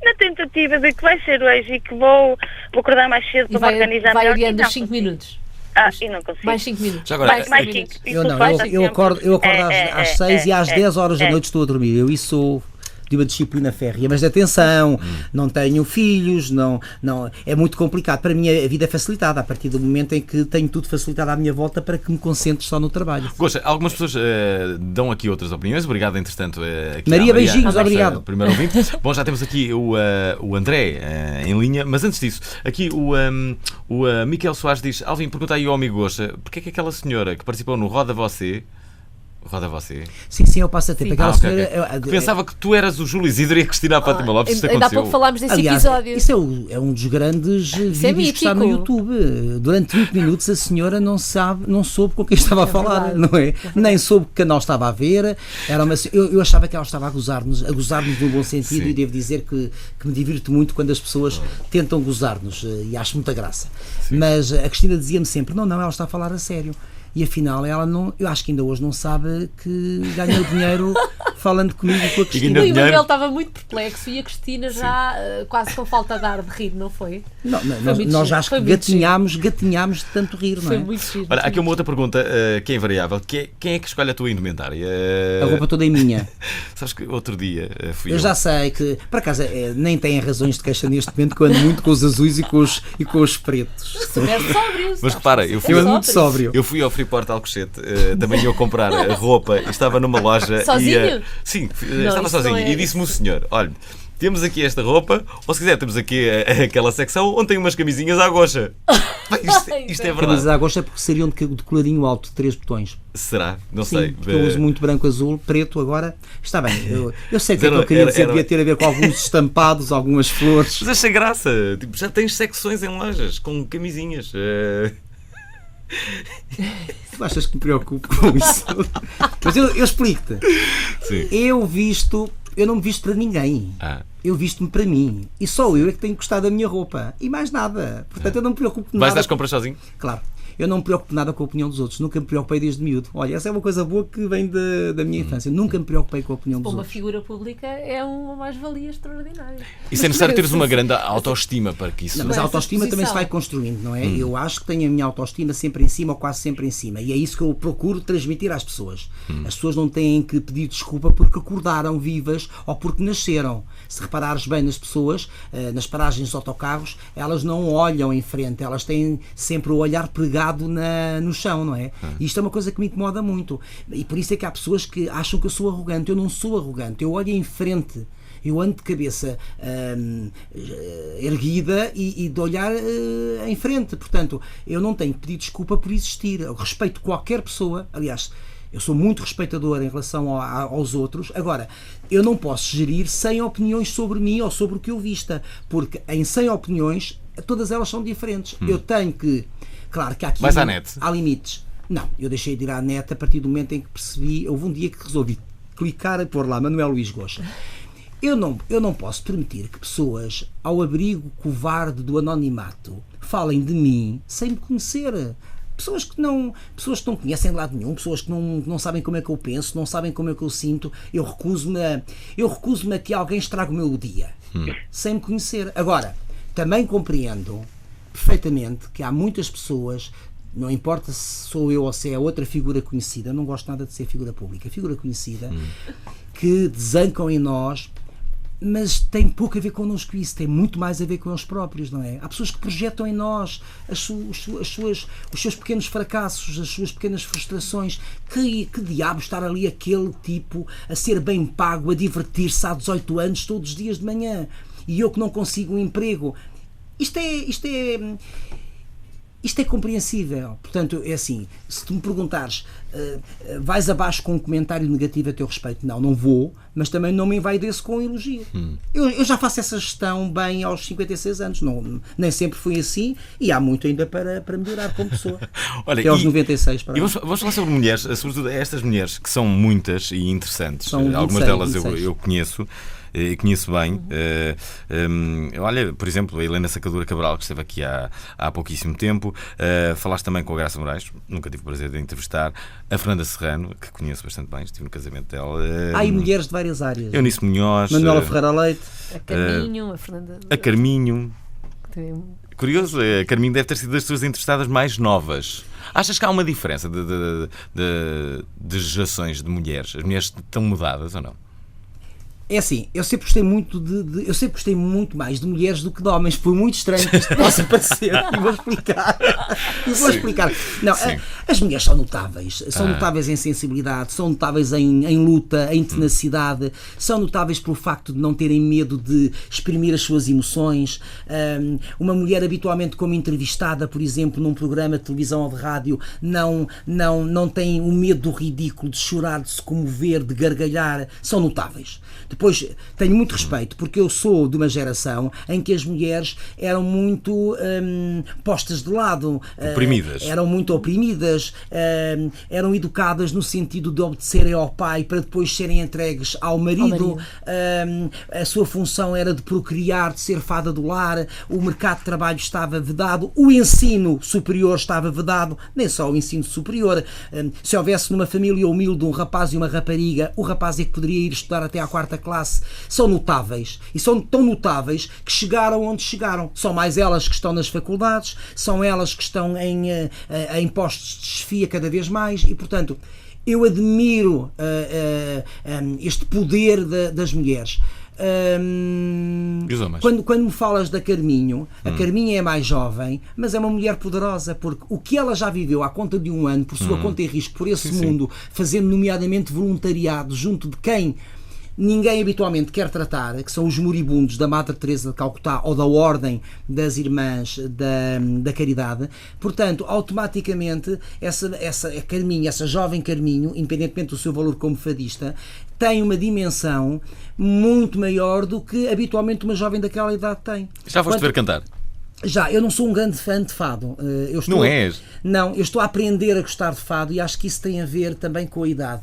na tentativa de que vai ser hoje e que vou acordar mais cedo para me organizar melhor. Vai adiando os 5 minutos. E não consigo. Mais 5 minutos. Já agora, mais 5. Eu acordo às 6 e às 10 horas da noite estou a dormir. Eu isso de uma disciplina férrea, mas atenção, não tenho filhos, não, é muito complicado. Para mim a vida é facilitada a partir do momento em que tenho tudo facilitado à minha volta para que me concentre só no trabalho. Gosta, algumas pessoas dão aqui outras opiniões. Obrigado, entretanto, aqui Maria, beijinhos, obrigado. Primeiro ouvinte. Bom, já temos aqui o André em linha, mas antes disso, aqui o Miquel Soares diz: Alvin, pergunta aí ao amigo Gosta, porque é que aquela senhora que participou no Roda Você. Sim, é o passatempo. Aquela senhora, pensava que tu eras o Júlio Isidro e a Cristina Fátima Lopes. Isto ainda há aconteceu. pouco falámos desse Aliás, episódio. Isso é um dos grandes vídeos que está no YouTube. Durante 20 minutos a senhora não soube com quem estava a falar, verdade. não é? Nem soube que canal estava a ver. Eu achava que ela estava a gozar-nos no bom sentido. Sim. E devo dizer que me divirto muito quando as pessoas tentam gozar-nos e acho muita graça. Sim. Mas a Cristina dizia-me sempre: não, ela está a falar a sério. E afinal ela não, eu acho que ainda hoje não sabe que ganhou dinheiro falando comigo e com a Cristina. O Emanuel estava muito perplexo e a Cristina já quase com falta de ar de rir, não foi? Não, nós acho que gatinhámos de tanto rir, não é? Foi muito giro. Olha, aqui uma outra pergunta que é invariável. Quem é que escolhe a tua indumentária? A roupa toda é minha. Sabes que outro dia fui eu. Já sei que, por acaso, nem têm razões de queixa neste momento, que eu ando muito com os azuis e com os pretos. Super sóbrio. Mas repara, eu ando muito sóbrio. Eu fui ao Freeport Alcochete, também ia comprar a roupa, estava numa loja. Sozinho? Sim, estava sozinho. E disse-me o senhor: olha, temos aqui esta roupa, ou se quiser, temos aqui aquela secção onde tem umas camisinhas à gocha. Isto é verdade. Camisas à gocha porque seriam de colarinho alto, de 3 botões. Será? Não Sim, sei. Porque eu uso muito branco, azul, preto agora. Está bem, eu sei que eu queria dizer, devia ter a ver com alguns estampados, algumas flores. Mas achei graça. Tipo, já tens secções em lojas com camisinhas. Tu achas que me preocupo com isso? Mas eu explico-te. Sim. Eu não me visto para ninguém. Eu visto-me para mim. E só eu é que tenho que gostar da minha roupa. E mais nada. Portanto, eu não me preocupo nada. Vais dar as compras sozinho? Claro. Eu não me preocupo nada com a opinião dos outros. Nunca me preocupei desde miúdo. Olha, essa é uma coisa boa que vem da minha infância. Nunca me preocupei com a opinião dos outros. Uma figura pública é uma mais-valia extraordinária. Isso é necessário teres uma grande autoestima para que isso... Não, mas a autoestima também se vai construindo, não é? Eu acho que tenho a minha autoestima sempre em cima ou quase sempre em cima. E é isso que eu procuro transmitir às pessoas. As pessoas não têm que pedir desculpa porque acordaram vivas ou porque nasceram. Se reparares bem nas pessoas, nas paragens dos autocarros, elas não olham em frente. Elas têm sempre o olhar pregado no chão, não é? E isto é uma coisa que me incomoda muito. E por isso é que há pessoas que acham que eu sou arrogante. Eu não sou arrogante. Eu olho em frente. Eu ando de cabeça erguida e de olhar em frente. Portanto, eu não tenho que pedir desculpa por existir. Eu respeito qualquer pessoa. Aliás, eu sou muito respeitador em relação aos outros. Agora, eu não posso gerir 100 opiniões sobre mim ou sobre o que eu vista. Porque em 100 opiniões, todas elas são diferentes. Eu tenho que... Claro que há aqui... Vais à net? Há limites. Não, eu deixei de ir à net a partir do momento em que percebi... Houve um dia que resolvi clicar e pôr lá Manuel Luís Gosta. Eu não posso permitir que pessoas, ao abrigo covarde do anonimato, falem de mim sem me conhecer. Pessoas que não conhecem de lado nenhum, pessoas que não sabem como é que eu penso, não sabem como é que eu sinto. Eu recuso-me a que alguém estrague o meu dia, sem me conhecer. Agora, também compreendo perfeitamente que há muitas pessoas, não importa se sou eu ou se é outra figura conhecida, eu não gosto nada de ser figura pública, figura conhecida, que desancam em nós, mas tem pouco a ver connosco isso, tem muito mais a ver com eles próprios, não é? Há pessoas que projetam em nós os seus pequenos fracassos, as suas pequenas frustrações. Que diabo estar ali aquele tipo a ser bem pago, a divertir-se há 18 anos todos os dias de manhã, e eu que não consigo um emprego. Isto é compreensível. Portanto, é assim, se tu me perguntares, vais abaixo com um comentário negativo a teu respeito? Não vou, mas também não me envaideço com um elogio. Eu já faço essa gestão bem aos 56 anos, nem sempre fui assim, e há muito ainda para melhorar como pessoa. Olha, até aos 96. E vamos falar sobre mulheres, sobretudo estas mulheres, que são muitas e interessantes. São 26, algumas delas 26. eu conheço. E conheço bem. Olha, por exemplo, a Helena Sacadura Cabral, que esteve aqui há pouquíssimo tempo. Falaste também com a Graça Moraes, nunca tive o prazer de entrevistar. A Fernanda Serrano, que conheço bastante bem, estive no casamento dela. Há mulheres de várias áreas. Eunice Munhoz. Manuela Ferreira Leite. A Carminho, a Fernanda. A Carminho. Tem... Curioso, a Carminho deve ter sido das tuas entrevistadas mais novas. Achas que há uma diferença de gerações de mulheres? As mulheres estão mudadas ou não? É assim, eu sempre gostei muito mais de mulheres do que de homens, por muito estranho que isto possa parecer. E vou explicar. Não, as mulheres são notáveis em sensibilidade, são notáveis em luta, em tenacidade, são notáveis pelo facto de não terem medo de exprimir as suas emoções. Uma mulher habitualmente como entrevistada, por exemplo, num programa de televisão ou de rádio, não tem o medo do ridículo, de chorar, de se comover, de gargalhar, são notáveis. Depois, tenho muito respeito, porque eu sou de uma geração em que as mulheres eram muito postas de lado. Oprimidas. Eram muito oprimidas, eram educadas no sentido de obedecerem ao pai para depois serem entregues ao marido. A sua função era de procriar, de ser fada do lar, o mercado de trabalho estava vedado, o ensino superior estava vedado, nem só o ensino superior. Se houvesse numa família humilde um rapaz e uma rapariga, o rapaz é que poderia ir estudar até à 4ª classe. São notáveis, e são tão notáveis que chegaram onde chegaram. São mais elas que estão nas faculdades, são elas que estão em postos de chefia cada vez mais, e portanto eu admiro este poder das mulheres. Quando me falas da Carminho, a Carminho é mais jovem, mas é uma mulher poderosa, porque o que ela já viveu à conta de um ano, por sua conta e risco, por esse mundo, fazendo nomeadamente voluntariado junto de quem ninguém habitualmente quer tratar, que são os moribundos da Madre Teresa de Calcutá ou da Ordem das Irmãs da Caridade. Portanto, automaticamente essa Carminho, essa jovem Carminho, independentemente do seu valor como fadista, tem uma dimensão muito maior do que habitualmente uma jovem daquela idade tem. Já foste ver cantar? Já, eu não sou um grande fã de fado. Não és? Não, eu estou a aprender a gostar de fado e acho que isso tem a ver também com a idade.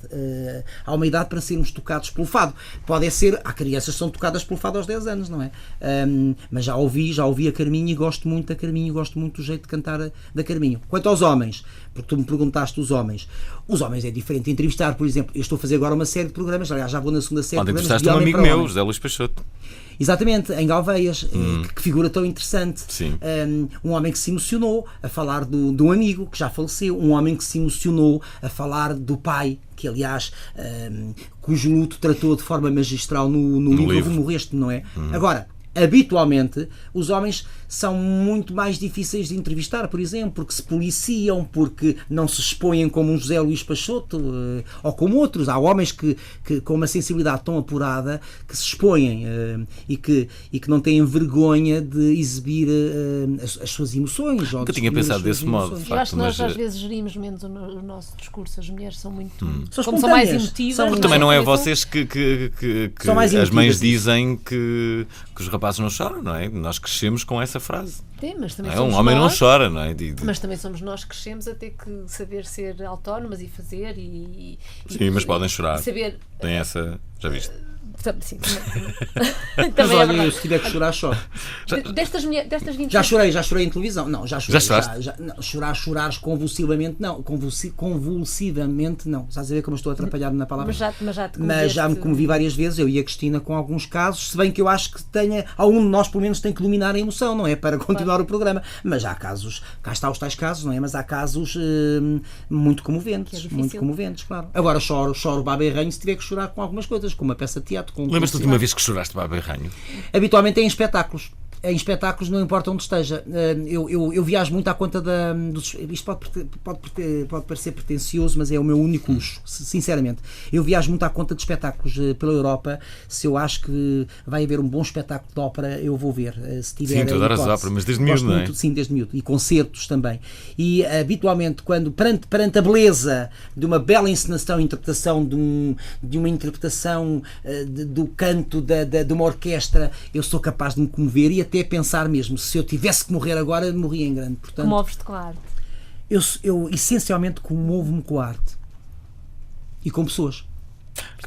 Há uma idade para sermos tocados pelo fado. Pode ser, há crianças que são tocadas pelo fado aos 10 anos, não é? Mas já ouvi a Carminho e gosto muito da Carminho, gosto muito do jeito de cantar da Carminho. Quanto aos homens, porque tu me perguntaste os homens é diferente. Entrevistar, por exemplo, eu estou a fazer agora uma série de programas, aliás, já vou na segunda série de programas. Entrevistaste um amigo meu, José Luís Peixoto. Exatamente, em Galveias, que figura tão interessante. Sim. Um homem que se emocionou a falar de um amigo que já faleceu, um homem que se emocionou a falar do pai, que aliás, cujo luto tratou de forma magistral no livro Como Morreste, não é? Agora, habitualmente, os homens são muito mais difíceis de entrevistar, por exemplo, porque se policiam, porque não se expõem como um José Luís Peixoto ou como outros. Há homens que com uma sensibilidade tão apurada que se expõem e que não têm vergonha de exibir as suas emoções. Nunca tinha pensado desse modo. De facto, eu acho que nós às vezes gerimos menos o nosso discurso. As mulheres são muito... Como são mais emotivas. Também não é vocês que as mães dizem que os rapazes não choram, não é? Nós crescemos com essa frase. Sim, mas também Um homem não chora, não é? Mas também somos nós que crescemos a ter que saber ser autónomas e fazer Sim, mas podem chorar. Saber... Tem essa... Já viste? Sim, mas olha, eu se tiver que chorar, choro. Destas 20... Já chorei em televisão. Não, já chorei. Já choraste? Chorares convulsivamente, não. Convulsivamente, não. Estás a ver como eu estou atrapalhado na palavra? Mas já me comovi várias vezes, eu e a Cristina, com alguns casos, se bem que eu acho que algum de nós, pelo menos, tem que dominar a emoção, não é? Para continuar o programa. Mas há casos, cá está os tais casos, não é? Mas há casos muito comoventes. Muito comoventes, claro. Agora choro baba e ranho se tiver que chorar com algumas coisas, com uma peça de teatro. Lembras-te de uma vez que choraste baba e ranho? Habitualmente é em espetáculos. Em espetáculos, não importa onde esteja. Eu viajo muito à conta isto pode parecer pretencioso, mas é o meu único luxo, sinceramente. Eu viajo muito à conta de espetáculos pela Europa. Se eu acho que vai haver um bom espetáculo de ópera, eu vou ver. Se tiver, sim, tu adoras a ópera, mas desde miúdo, não é? Sim, desde miúdo. E concertos também. E habitualmente, quando perante a beleza de uma bela encenação, interpretação de uma interpretação do canto de uma orquestra, eu sou capaz de me comover e até pensar mesmo, se eu tivesse que morrer agora, morria em grande. Portanto, comoves-te com a arte? Eu essencialmente comovo-me com a arte e com pessoas.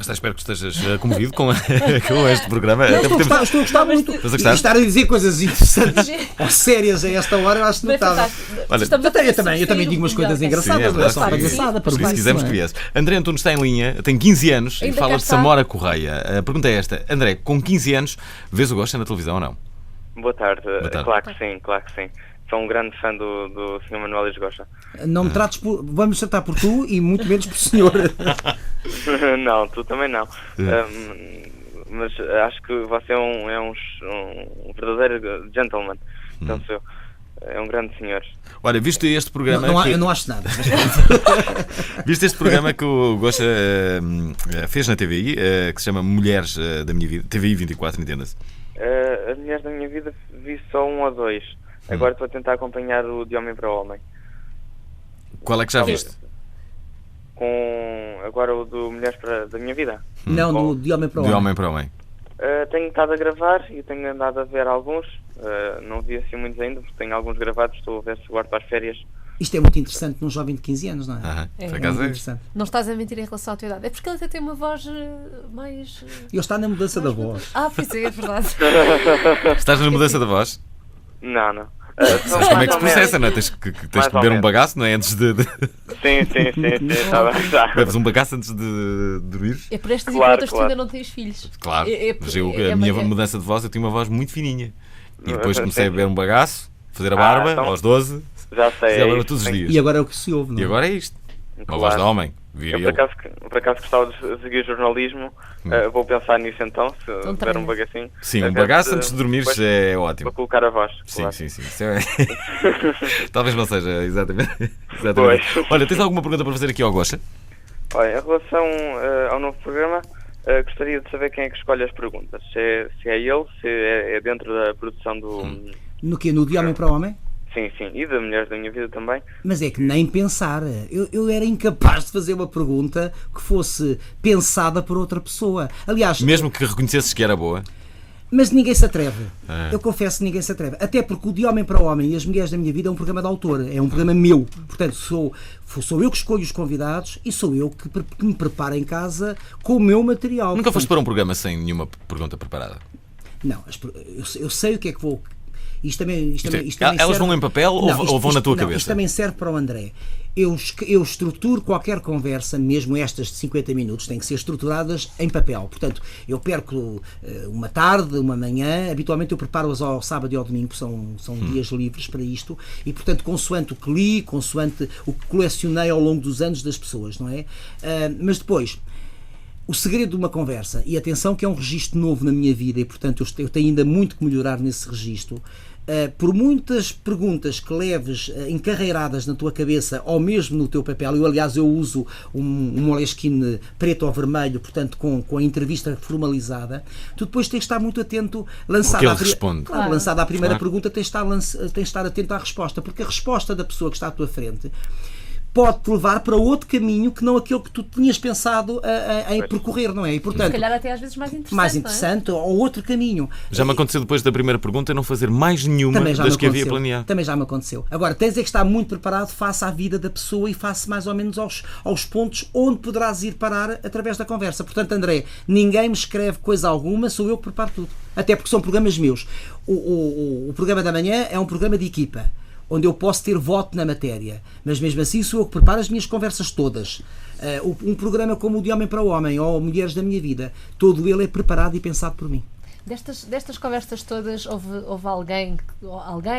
Espero que estejas comovido com este programa. Não, estou a gostar muito. Estar a dizer coisas interessantes ou sérias a esta hora, eu acho que não estava. Eu também digo umas coisas engraçadas, não é só palhaçada. Por isso quisemos que viesse. André Antunes está em linha, tem 15 anos e fala de Samora Correia. A pergunta é esta: André, com 15 anos, vês o Gosta na televisão ou não? Boa tarde. Claro que sim. Sou um grande fã do Sr. Manuel Luís Gosta. Não me trates vamos tratar por tu e muito menos por senhor. Não, tu também não. mas acho que você é um verdadeiro gentleman. Então, é um grande senhor. Olha, viste este programa... Eu não acho nada. Viste este programa que o Gosha fez na TVI, que se chama Mulheres da Minha Vida, TVI 24, entenda-se? As Mulheres da Minha Vida vi só 1 ou 2. Agora estou a tentar acompanhar o De Homem para Homem. Qual é que já viste? Agora o do Mulheres da Minha Vida? Não, do De Homem para Homem. De Homem para Homem. Tenho estado a gravar e tenho andado a ver alguns. Não vi assim muitos ainda, porque tenho alguns gravados. Estou a ver se guardo para as férias. Isto é muito interessante num jovem de 15 anos, não é? Por acaso muito interessante. Não estás a mentir em relação à tua idade. É porque ele até tem uma voz mais... Ele está na mudança da voz. Pois é verdade. Estás na mudança da voz? Não. Sabes como é que se processa, não é? Tens que beber um bagaço, não é? Antes de... Sim, está bem. Beves um bagaço antes de dormir? É por estas e por outras que tu ainda não tens filhos. Claro, mas a minha mudança de voz, eu tinha uma voz muito fininha. E depois comecei a beber um bagaço, fazer a barba, então, aos 12. Já sei. Fazer a barba todos os dias. E agora é o que se ouve, não é? E agora é isto. Uma Claro. voz de homem. Eu por acaso gostava de seguir jornalismo. Vou pensar nisso então, se tiver um bagacinho. Sim, um bagaço antes de dormir é ótimo. Para colocar a voz. Sim, claro. sim. Isso é... Talvez não seja exatamente. Pois. Olha, tens alguma pergunta para fazer aqui ao Gosha? Olha, em relação ao novo programa, gostaria de saber quem é que escolhe as perguntas. Se é ele, se é dentro da produção do... No quê? No De Homem para Homem? Sim, e da Mulheres da Minha Vida também. Mas é que nem pensar. Eu era incapaz de fazer uma pergunta que fosse pensada por outra pessoa. Aliás, Mesmo que reconhecesses que era boa? mas ninguém se atreve. Eu confesso que ninguém se atreve. Até porque o De Homem para Homem e as Mulheres da Minha Vida é um programa de autor. É um programa meu. Portanto, sou eu que escolho os convidados e sou eu que me preparo em casa com o meu material. Nunca foste para um programa sem nenhuma pergunta preparada? Não, eu sei o que é que vou... Isto também Elas serve... vão em papel ou vão na tua cabeça? Isto também serve para o André. Eu estruturo qualquer conversa, mesmo estas de 50 minutos, têm que ser estruturadas em papel. Portanto, eu perco uma tarde, uma manhã, habitualmente eu preparo-as ao sábado e ao domingo, são dias livres para isto, e portanto, consoante o que li, consoante o que colecionei ao longo dos anos das pessoas, não é? Mas depois... O segredo de uma conversa, e atenção que é um registro novo na minha vida e portanto eu tenho ainda muito que melhorar nesse registro, por muitas perguntas que leves encarreiradas na tua cabeça ou mesmo no teu papel, aliás eu uso um Moleskine preto ou vermelho, portanto com a entrevista formalizada, tu depois tens de estar muito atento, lançada à primeira pergunta, tens de estar atento à resposta, porque a resposta da pessoa que está à tua frente pode-te levar para outro caminho que não aquele que tu tinhas pensado em percorrer, não é? E, portanto, se calhar até às vezes mais interessante, ou outro caminho. Já me aconteceu depois da primeira pergunta não fazer mais nenhuma das que havia planeado. Também já me aconteceu. Agora, tens é que estar muito preparado face à vida da pessoa e face mais ou menos aos pontos onde poderás ir parar através da conversa. Portanto, André, ninguém me escreve coisa alguma, sou eu que preparo tudo. Até porque são programas meus. O programa da manhã é um programa de equipa, onde eu posso ter voto na matéria, mas mesmo assim sou eu que preparo as minhas conversas todas. Um programa como o De Homem para Homem ou Mulheres da Minha Vida, todo ele é preparado e pensado por mim. Destas conversas todas, houve alguém,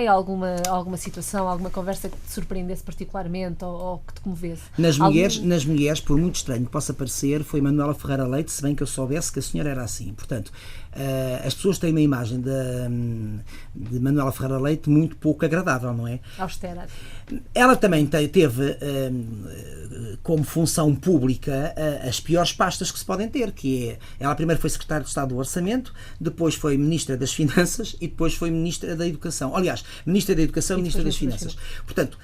alguma situação, alguma conversa que te surpreendesse particularmente ou que te comovesse? Nas mulheres, por muito estranho que possa parecer, foi Manuela Ferreira Leite, se bem que eu soubesse que a senhora era assim. Portanto, as pessoas têm uma imagem de Manuela Ferreira Leite muito pouco agradável, não é? Austera. Ela também teve como função pública as piores pastas que se podem ter, que é, ela primeiro foi secretária de Estado do Orçamento, depois foi Ministra das Finanças e depois foi Ministra da Educação. Aliás, Ministra da Educação e Ministra das Finanças. Portanto,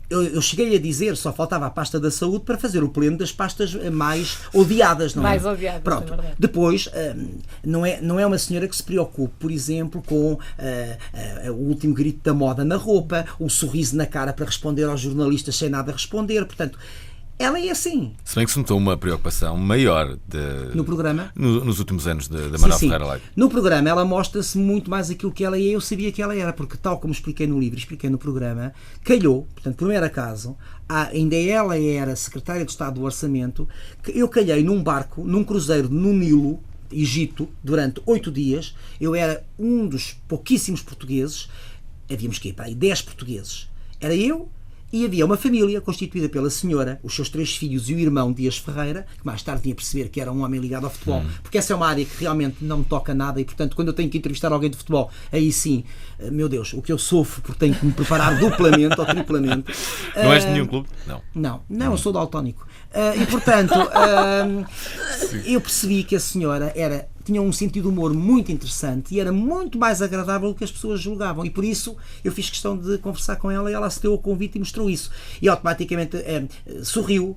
eu cheguei a dizer, só faltava a pasta da saúde para fazer o pleno das pastas mais odiadas, não é? Mais odiadas, pronto. É verdade. Depois, não é uma senhora que se preocupe, por exemplo, com o último grito da moda na roupa, o sorriso na cara para responder aos jornalistas sem nada responder, portanto, ela é assim. Se bem que se notou uma preocupação maior no programa? Nos últimos anos da Manuela Ferreira Leite. No programa ela mostra-se muito mais aquilo que ela é. Eu sabia que ela era, porque tal como expliquei no livro, expliquei no programa, calhou, portanto, por mero acaso, ainda ela era secretária de Estado do Orçamento, que eu calhei num barco, num cruzeiro no Nilo, Egito, durante 8 dias. Eu era um dos pouquíssimos portugueses, havíamos que ir para aí 10 portugueses. Era eu E havia uma família constituída pela senhora, os seus 3 filhos e o irmão Dias Ferreira, que mais tarde vinha perceber que era um homem ligado ao futebol, porque essa é uma área que realmente não me toca nada e, portanto, quando eu tenho que entrevistar alguém de futebol, aí sim, meu Deus, o que eu sofro, porque tenho que me preparar duplamente ou triplamente. Não és de nenhum clube? Não, eu sou daltónico. E, portanto, eu percebi que a senhora tinha um sentido de humor muito interessante e era muito mais agradável do que as pessoas julgavam, e por isso eu fiz questão de conversar com ela e ela aceitou o convite e mostrou isso, e automaticamente sorriu,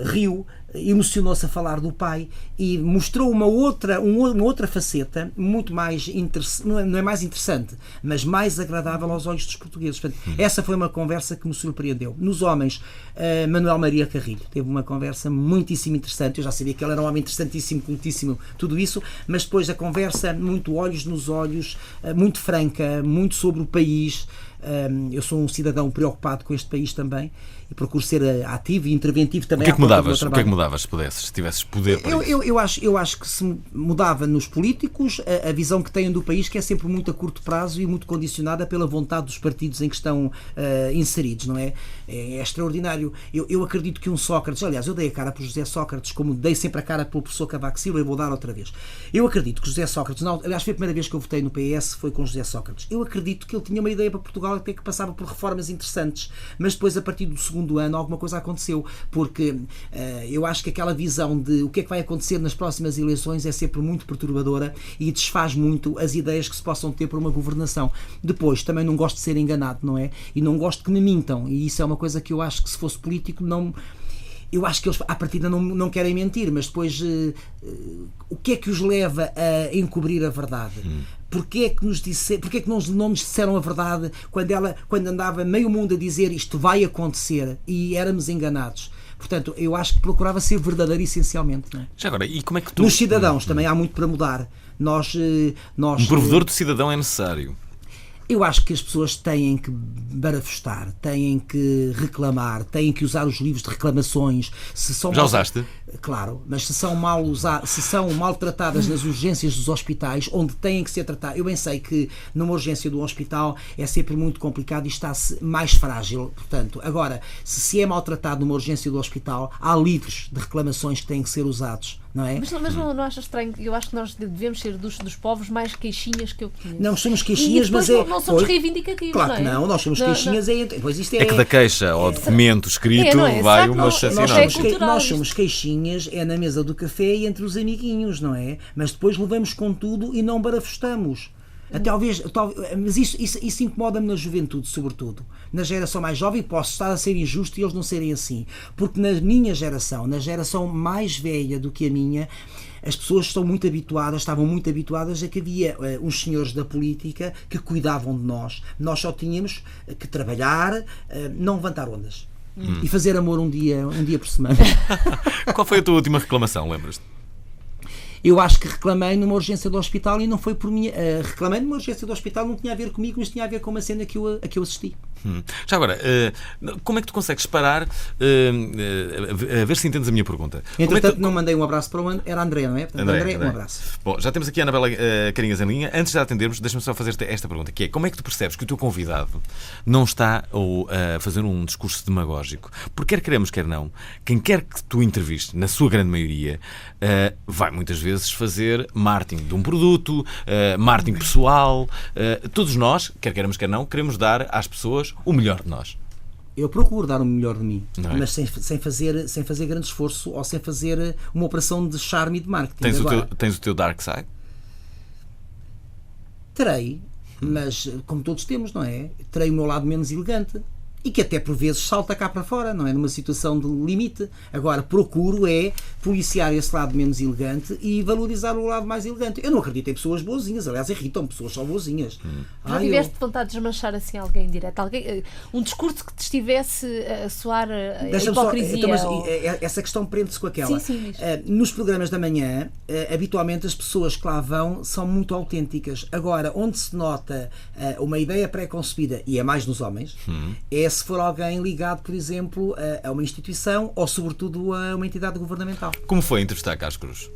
riu, emocionou-se a falar do pai e mostrou uma outra faceta muito mais não é mais interessante, mas mais agradável aos olhos dos portugueses. Portanto, essa foi uma conversa que me surpreendeu. Nos homens, Manuel Maria Carrilho teve uma conversa muitíssimo interessante. Eu já sabia que ele era um homem interessantíssimo, cultíssimo, tudo isso, mas depois a conversa muito olhos nos olhos, muito franca, muito sobre o país. Eu sou um cidadão preocupado com este país também e procuro ser ativo e interventivo também. O que é que mudavas se pudesses, se tivesses poder para isso? Eu acho que se mudava nos políticos a visão que têm do país, que é sempre muito a curto prazo e muito condicionada pela vontade dos partidos em que estão inseridos, não é? É extraordinário. Eu acredito que um Sócrates, aliás, eu dei a cara por José Sócrates, como dei sempre a cara pelo professor Cavaco Silva, e vou dar outra vez. Eu acredito que José Sócrates, aliás, foi a primeira vez que eu votei no PS, foi com José Sócrates. Eu acredito que ele tinha uma ideia para Portugal até que passava por reformas interessantes, mas depois, a partir do segundo ano, alguma coisa aconteceu, porque eu acho que aquela visão de o que é que vai acontecer nas próximas eleições é sempre muito perturbadora e desfaz muito as ideias que se possam ter para uma governação. Depois, também não gosto de ser enganado, não é? E não gosto que me mintam, e isso é uma coisa que eu acho que, se fosse político, não... Eu acho que eles, à partida, não querem mentir, mas depois o que é que os leva a encobrir a verdade? Porquê é que não nos disseram a verdade quando andava meio mundo a dizer isto vai acontecer e éramos enganados? Portanto, eu acho que procurava ser verdadeiro essencialmente. Não é? Já agora, e como é que tu... Nos cidadãos também há muito para mudar. Um provedor do cidadão é necessário. Eu acho que as pessoas têm que barafustar, têm que reclamar, têm que usar os livros de reclamações. Já usaste? Claro, mas se são maltratadas nas urgências dos hospitais, onde têm que ser tratadas. Eu bem sei que numa urgência do hospital é sempre muito complicado e está-se mais frágil. Portanto, agora, se é maltratado numa urgência do hospital, há livros de reclamações que têm que ser usados. Não é? Mas não achas estranho? Eu acho que nós devemos ser dos povos mais queixinhas que eu conheço. Não somos queixinhas, mas não somos reivindicativos. Claro que não, nós somos queixinhas. Pois isto é que da queixa ao documento escrito vai uma chacina. Nós somos queixinhas, é na mesa do café e entre os amiguinhos, não é? Mas depois levamos com tudo e não barafustamos. Mas isso incomoda-me na juventude, sobretudo. Na geração mais jovem, posso estar a ser injusto e eles não serem assim. Porque na minha geração, na geração mais velha do que a minha, as pessoas estavam muito habituadas a que havia uns senhores da política que cuidavam de nós. Nós só tínhamos que trabalhar, não levantar ondas. E fazer amor um dia por semana. Qual foi a tua última reclamação, lembras-te? Eu acho que reclamei numa urgência do hospital e não foi por minha... reclamei numa urgência do hospital, não tinha a ver comigo, mas tinha a ver com uma cena a que eu assisti. Já agora, como é que tu consegues parar a ver se entendes a minha pergunta? Entretanto, não mandei um abraço para o André, era André, não é? Portanto, André, um abraço. Bom, já temos aqui a Anabela Carinhas em linha. Antes de atendermos, deixa-me só fazer esta pergunta, que é: como é que tu percebes que o teu convidado não está a fazer um discurso demagógico? Porque quer queremos, quer não, quem quer que tu entrevistes, na sua grande maioria, vai muitas vezes fazer marketing de um produto, marketing pessoal. Todos nós, quer queremos, quer não, queremos dar às pessoas o melhor de nós. Eu procuro dar o melhor de mim, não é? Mas sem fazer grande esforço ou sem fazer uma operação de charme e de marketing. Tens o teu dark side? Terei, mas como todos temos, não é? Terei o meu lado menos elegante e que até por vezes salta cá para fora, não é? Numa situação de limite. Agora, procuro policiar esse lado menos elegante e valorizar o lado mais elegante. Eu não acredito em pessoas boazinhas, aliás, irritam pessoas só boazinhas. Já tiveste vontade de desmanchar assim alguém direto? Um discurso que te estivesse a soar a hipocrisia? Essa questão prende-se com aquela. Sim, nos programas da manhã, habitualmente as pessoas que lá vão são muito autênticas. Agora, onde se nota uma ideia pré-concebida, e é mais nos homens, é se for alguém ligado, por exemplo, a uma instituição ou, sobretudo, a uma entidade governamental. Como foi entrevistar Carlos Cruz?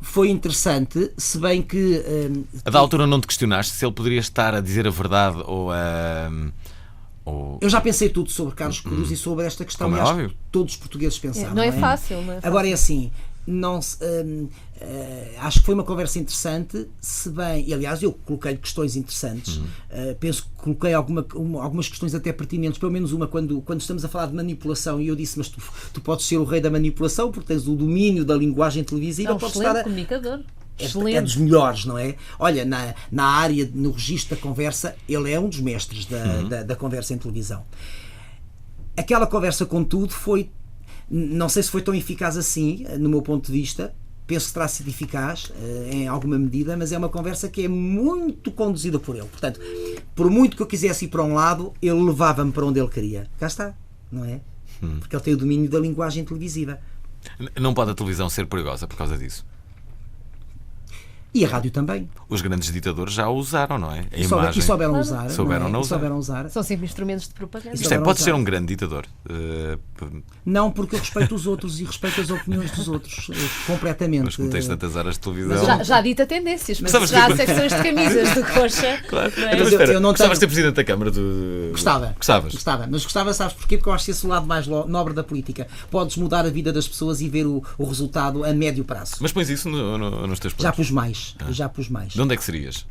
Foi interessante, se bem que... A da altura não te questionaste se ele poderia estar a dizer a verdade ou Eu já pensei tudo sobre Carlos Cruz e sobre esta questão, Como é e acho óbvio. que todos os portugueses pensaram. Não é fácil, não é? Agora é assim, acho que foi uma conversa interessante, se bem, e aliás eu coloquei questões interessantes, penso que coloquei algumas questões até pertinentes, pelo menos uma quando estamos a falar de manipulação, e eu disse, mas tu podes ser o rei da manipulação porque tens o domínio da linguagem televisiva, É um podes excelente comunicador. é Excelente. dos melhores, não é? Olha, na área, no registro da conversa, ele é um dos mestres da conversa em televisão. Aquela conversa, contudo, não sei se foi tão eficaz assim, no meu ponto de vista. Penso que terá sido eficaz em alguma medida, mas é uma conversa que é muito conduzida por ele. Portanto, por muito que eu quisesse ir para um lado, ele levava-me para onde ele queria. Cá está, não é? Porque ele tem o domínio da linguagem televisiva. Não pode a televisão ser perigosa por causa disso? E a rádio também. Os grandes ditadores já a usaram, não é? A E imagem. souberam usar. Souberam não é? usar. Souberam usar. São sempre instrumentos de propaganda. Isto é, pode ser um grande ditador. Não, porque eu respeito os outros e respeito as opiniões dos outros completamente. Mas como tens tantas horas de televisão. Já dita tendências, mas Sabes já que- há secções de camisas de coxa. Claro. Não é? Então, Mas espera, eu não gostavas de tenho- ser Presidente da Câmara de. Gostava. Gostavas? Mas gostava, sabes porquê? Porque eu acho que esse é o lado mais nobre da política. Podes mudar a vida das pessoas e ver o resultado a médio prazo. Mas pões isso nos teus planos. Já pus mais. Já pus mais. De onde é que serias?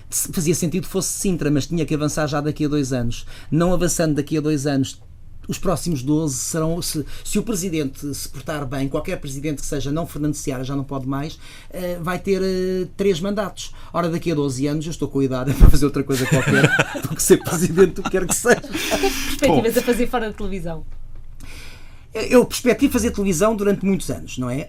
Fazia sentido que fosse Sintra, mas tinha que avançar já daqui a 2 anos. Não avançando daqui a 2 anos, os próximos 12 serão, se o Presidente se portar bem, qualquer Presidente que seja, não Fernando Seara, já não pode mais, vai ter 3 mandatos. Ora, daqui a 12 anos, eu estou com a idade para fazer outra coisa qualquer do que ser Presidente do que quer que seja. Perspectivas a fazer fora da televisão. Eu perspectivo fazer televisão durante muitos anos, não é?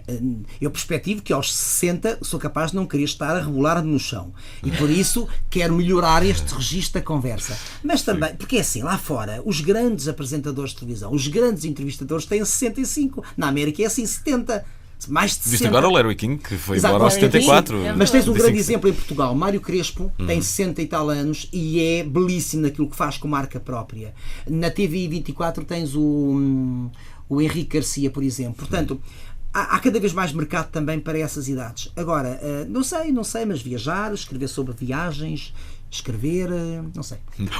Eu perspectivo que aos 60 sou capaz de não querer estar a rebolar-me no chão. E por isso quero melhorar este registro da conversa. Mas também, porque é assim, lá fora, os grandes apresentadores de televisão, os grandes entrevistadores têm 65. Na América é assim 70. Mais de 60. Viste agora o Larry King, que foi Exato, embora aos Larry King. 74. Mas tens um Disse grande que- exemplo em Portugal. Mário Crespo tem 60 e tal anos e é belíssimo naquilo que faz com marca própria. Na TVI 24 tens o Henrique Garcia, por exemplo. Portanto, há cada vez mais mercado também para essas idades. Agora, não sei, mas viajar, escrever sobre viagens, não sei.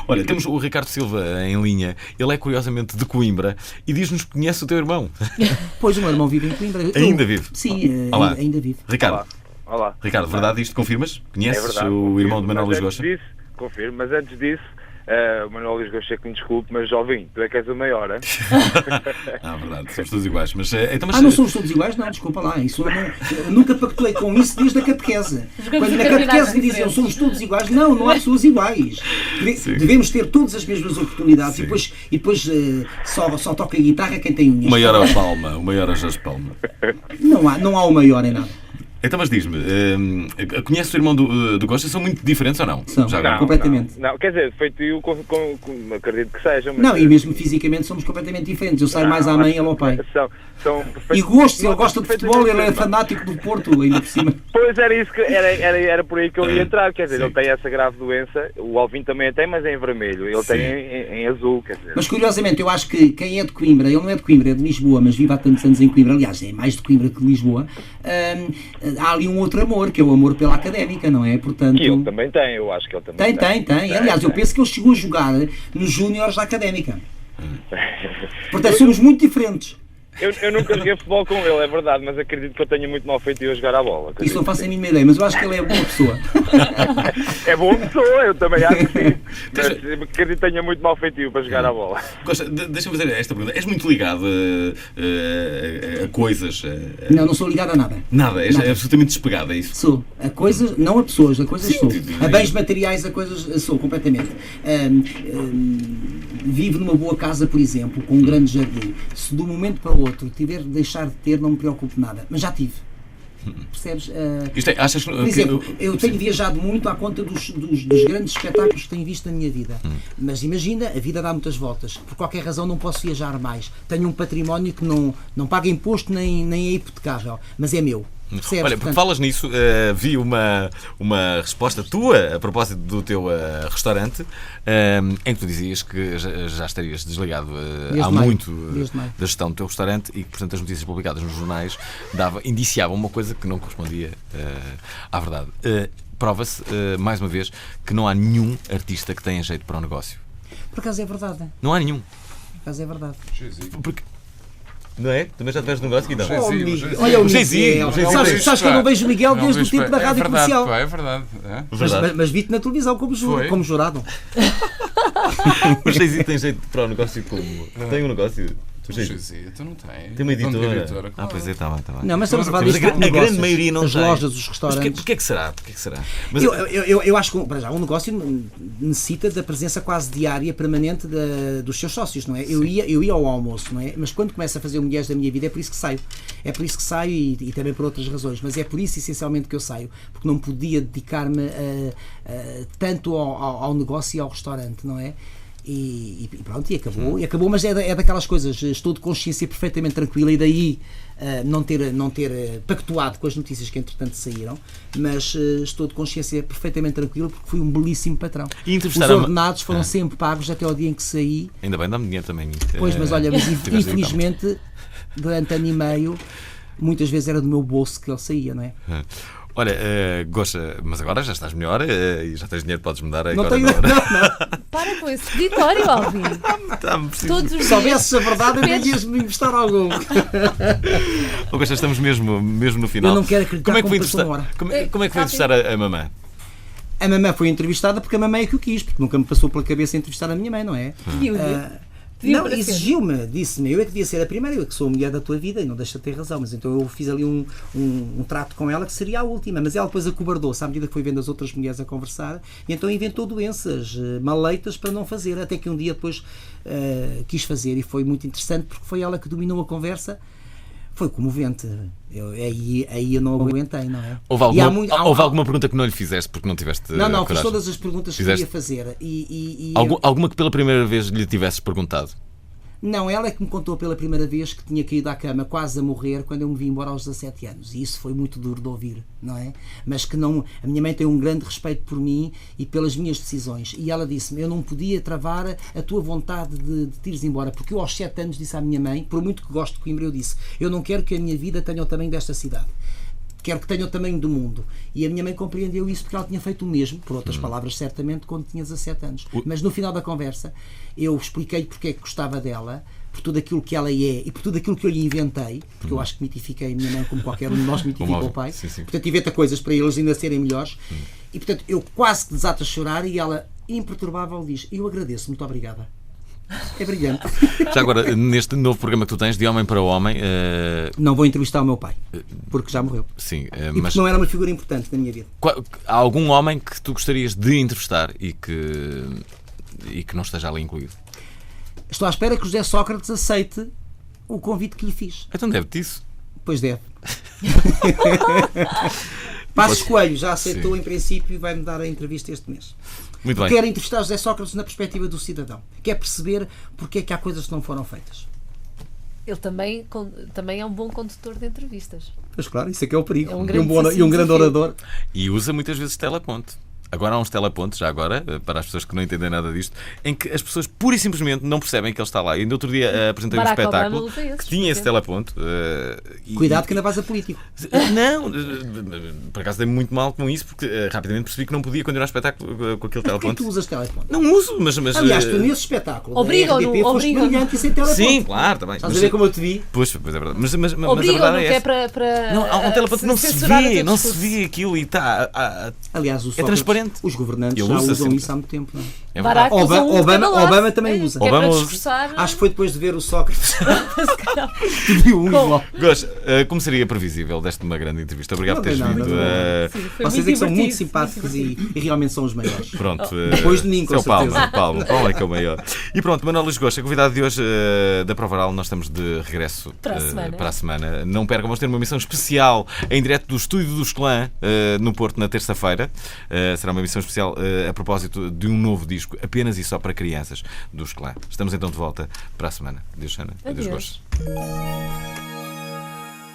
Olha, temos o Ricardo Silva em linha. Ele é curiosamente de Coimbra e diz-nos que conhece o teu irmão. Pois o meu irmão vive em Coimbra. Ainda vive? Sim, Olá. ainda vive. Ricardo, Olá. Ricardo, verdade isto confirmas? Conheces É verdade, o confirmo, irmão de Manuel mas Luís antes Goxa? disso, confirmo, mas antes disso, o Manuel Luís Goxa, que me desculpe, mas jovem, tu é que és o maior, hein? Verdade, somos todos iguais. Mas, então, mas, Não somos todos iguais? Não, desculpa lá. Eu nunca pactuei com isso desde a catequese. Jogamos Quando em na catequese campeonatos me diziam diferentes. somos todos iguais, não há pessoas iguais. Devemos ter todas as mesmas oportunidades e depois só toca a guitarra quem tem unhas. o maior é o Palma, o maior é Jorge Palma. Não há o maior em nada. Então, mas diz-me, conheces o irmão do Gosta? São muito diferentes ou não? São. Já agora. Completamente. Não, quer dizer, feito eu, acredito que sejam. Mas Não, e mesmo fisicamente somos completamente diferentes. Eu saio mais à mãe e ele ao pai. São E perfeitos- gostos, ele gosta de perfeitamente futebol, ele é diferentes. fanático do Porto, ainda por cima. Pois era isso que era por aí que eu ia entrar, quer dizer, Sim. ele tem essa grave doença, o Alvin também a tem, mas é em vermelho, ele tem em azul, quer dizer. Mas curiosamente, eu acho que quem é de Coimbra, ele não é de Coimbra, é de Lisboa, mas vive há tantos anos em Coimbra, aliás, é mais de Coimbra que de Lisboa, há ali um outro amor, que é o amor pela académica, não é? Portanto, Que ele também tem, eu acho que ele também tem. Aliás, eu penso que ele chegou a jogar nos Júniores da académica. Portanto, somos muito diferentes. Eu nunca joguei futebol com ele, é verdade, mas acredito que eu tenha muito mal feito eu a jogar a bola. acredito. Isso não faço a mínima ideia, mas eu acho que ele é boa pessoa. É boa pessoa, eu também acho que sim, mas acredito que tenha muito mal feito para jogar a bola. Gosta, deixa-me fazer esta pergunta. És muito ligado a coisas? Não sou ligado a nada. Nada, és Nada. absolutamente despegado, é isso? Sou. A coisas, não a pessoas, a coisas sou. sim. A bens materiais, a coisas sou, completamente. Vivo numa boa casa, por exemplo, com um grande jardim. Se de um momento para o outro tiver de deixar de ter, não me preocupo nada. Mas já tive. Percebes? Isto é, achas Por exemplo, eu tenho viajado muito à conta dos grandes espetáculos que tenho visto na minha vida. Mas imagina, a vida dá muitas voltas. Por qualquer razão não posso viajar mais. Tenho um património que não paga imposto nem é hipotecável. Mas é meu. Percebes? Olha, porque Portanto, falas nisso, vi uma resposta tua a propósito do teu restaurante, em que tu dizias que já estarias desligado há maio. muito Desde maio. da gestão do teu restaurante e que, portanto, as notícias publicadas nos jornais indiciavam uma coisa que não correspondia à verdade. Prova-se, mais uma vez, que não há nenhum artista que tenha jeito para o negócio. Por acaso é verdade. Não há nenhum. Por acaso é verdade. Porque... Não é? Também já tiveste negócio aqui, não? Oh, Miguel. Olha o Miguel. Sabes que eu não vejo o Miguel desde o tempo da rádio comercial. É verdade. Mas vi-te na televisão como jurado. O Jay-Z tem jeito para o negócio como... Tem um negócio... O Jay-Z, tu não tens. Tem uma editora. Claro. Pois é, está bem. Não, mas estamos a falar disto de A grande negócios, maioria não as tem. lojas, os restaurantes. Mas porquê é que será? Mas... Eu acho que, para já, um negócio necessita da presença quase diária, permanente dos seus sócios, não é? Eu ia ao almoço, não é? Mas quando começo a fazer o Mulheres da Minha Vida é por isso que saio. É por isso que saio e também por outras razões. Mas é por isso, essencialmente, que eu saio. Porque não podia dedicar-me tanto ao negócio e ao restaurante, não é? E pronto, e acabou, mas é daquelas coisas, estou de consciência perfeitamente tranquila e daí não ter pactuado com as notícias que entretanto saíram, mas estou de consciência perfeitamente tranquila porque fui um belíssimo patrão. Os ordenados foram sempre pagos até ao dia em que saí. Ainda bem, dá-me dinheiro também. Pois, mas olha, infelizmente durante ano e meio muitas vezes era do meu bolso que ele saía, não é? Olha, Goxa, mas agora já estás melhor e já tens dinheiro, podes mudar não agora. Tenho, não. Para com esse peditório, Alvin. Todos os Se soubesses a verdade, não ias-me emprestar algum. Goxa, estamos mesmo no final. Eu não quero acreditar como é que foi entrevistar a mamã? A mamã foi entrevistada porque a mamãe é que o quis, porque nunca me passou pela cabeça entrevistar a minha mãe, não é? Não, exigiu-me, disse-me, eu é que devia ser a primeira, eu é que sou a mulher da tua vida e não deixa de ter razão, mas então eu fiz ali um trato com ela que seria a última, mas ela depois acobardou-se à medida que foi vendo as outras mulheres a conversar e então inventou doenças maleitas para não fazer, até que um dia depois quis fazer e foi muito interessante porque foi ela que dominou a conversa. Foi comovente. Aí eu não aguentei, não é? Houve alguma pergunta que não lhe fizeste porque não tiveste Não, coragem? fiz todas as perguntas que queria fazer. Alguma que pela primeira vez lhe tivesses perguntado? Não, ela é que me contou pela primeira vez que tinha caído à cama quase a morrer quando eu me vim embora aos 17 anos. E isso foi muito duro de ouvir, não é? Mas que não... A minha mãe tem um grande respeito por mim e pelas minhas decisões. E ela disse-me, eu não podia travar a tua vontade de te ires embora. Porque eu aos 7 anos disse à minha mãe, por muito que gosto de Coimbra, eu disse, eu não quero que a minha vida tenha o tamanho desta cidade. Quero que tenha o tamanho do mundo. E a minha mãe compreendeu isso porque ela tinha feito o mesmo, por outras palavras, certamente, quando tinha 17 anos. Mas no final da conversa, eu expliquei porque é que gostava dela, por tudo aquilo que ela é e por tudo aquilo que eu lhe inventei, porque eu acho que mitifiquei a minha mãe como qualquer um de nós mitifica o pai. Sim. Portanto, inventa coisas para eles ainda serem melhores. E, portanto, eu quase que desato a chorar e ela, imperturbável, diz, eu agradeço, muito obrigada. É brilhante. Já agora, neste novo programa que tu tens, de Homem para Homem... Não vou entrevistar o meu pai, porque já morreu. Sim, e porque não era uma figura importante na minha vida. Há algum homem que tu gostarias de entrevistar e que não esteja ali incluído? Estou à espera que José Sócrates aceite o convite que lhe fiz. Então deve-te isso. Pois deve. Passos Coelho já aceitou em princípio e vai-me dar a entrevista este mês. Muito bem. Quero entrevistar José Sócrates na perspectiva do cidadão. Quer perceber porque é que há coisas que não foram feitas. Ele também é um bom condutor de entrevistas. Pois claro, isso é que é o perigo. É um e um grande orador. E usa muitas vezes teleponte. Agora há uns telepontos, já agora, para as pessoas que não entendem nada disto, em que as pessoas pura e simplesmente não percebem que ele está lá. E ainda outro dia apresentei um espetáculo que tinha esse teleponto. Cuidado que ainda vais a político. Não, por acaso dei-me muito mal com isso, porque rapidamente percebi que não podia continuar o espetáculo com aquele teleponto. Porquê tu usas teleponto? Não uso, mas... Aliás, tu nesse espetáculo obrigam-no, foste brilhante e sem teleponto. Sim, claro, também. Estás a ver como eu te vi? Pois é verdade. Mas a obrigam-no, verdade é que é para não, há um teleponto que não se vê aquilo e está... Aliás, é transparente. Os governantes já usam isso há muito tempo, não é? É verdade. Obama também usa. Acho que foi depois de ver o Sócrates. Gosto. Como seria previsível desta uma grande entrevista? Obrigado por teres vindo. Vocês é que são muito simpáticos e realmente são os maiores. Pronto. Depois de mim, com certeza. Paulo é que é o maior. E pronto, Manuel Luís Goxa, convidado de hoje da Provaral, nós estamos de regresso para a semana. Não percam, vamos ter uma emissão especial em direto do estúdio dos Clã no Porto na terça-feira. Será uma emissão especial a propósito de um novo disco, apenas e só para crianças, dos Clã. Estamos então de volta para a semana. Adeus, Ana. Adeus, Goxa.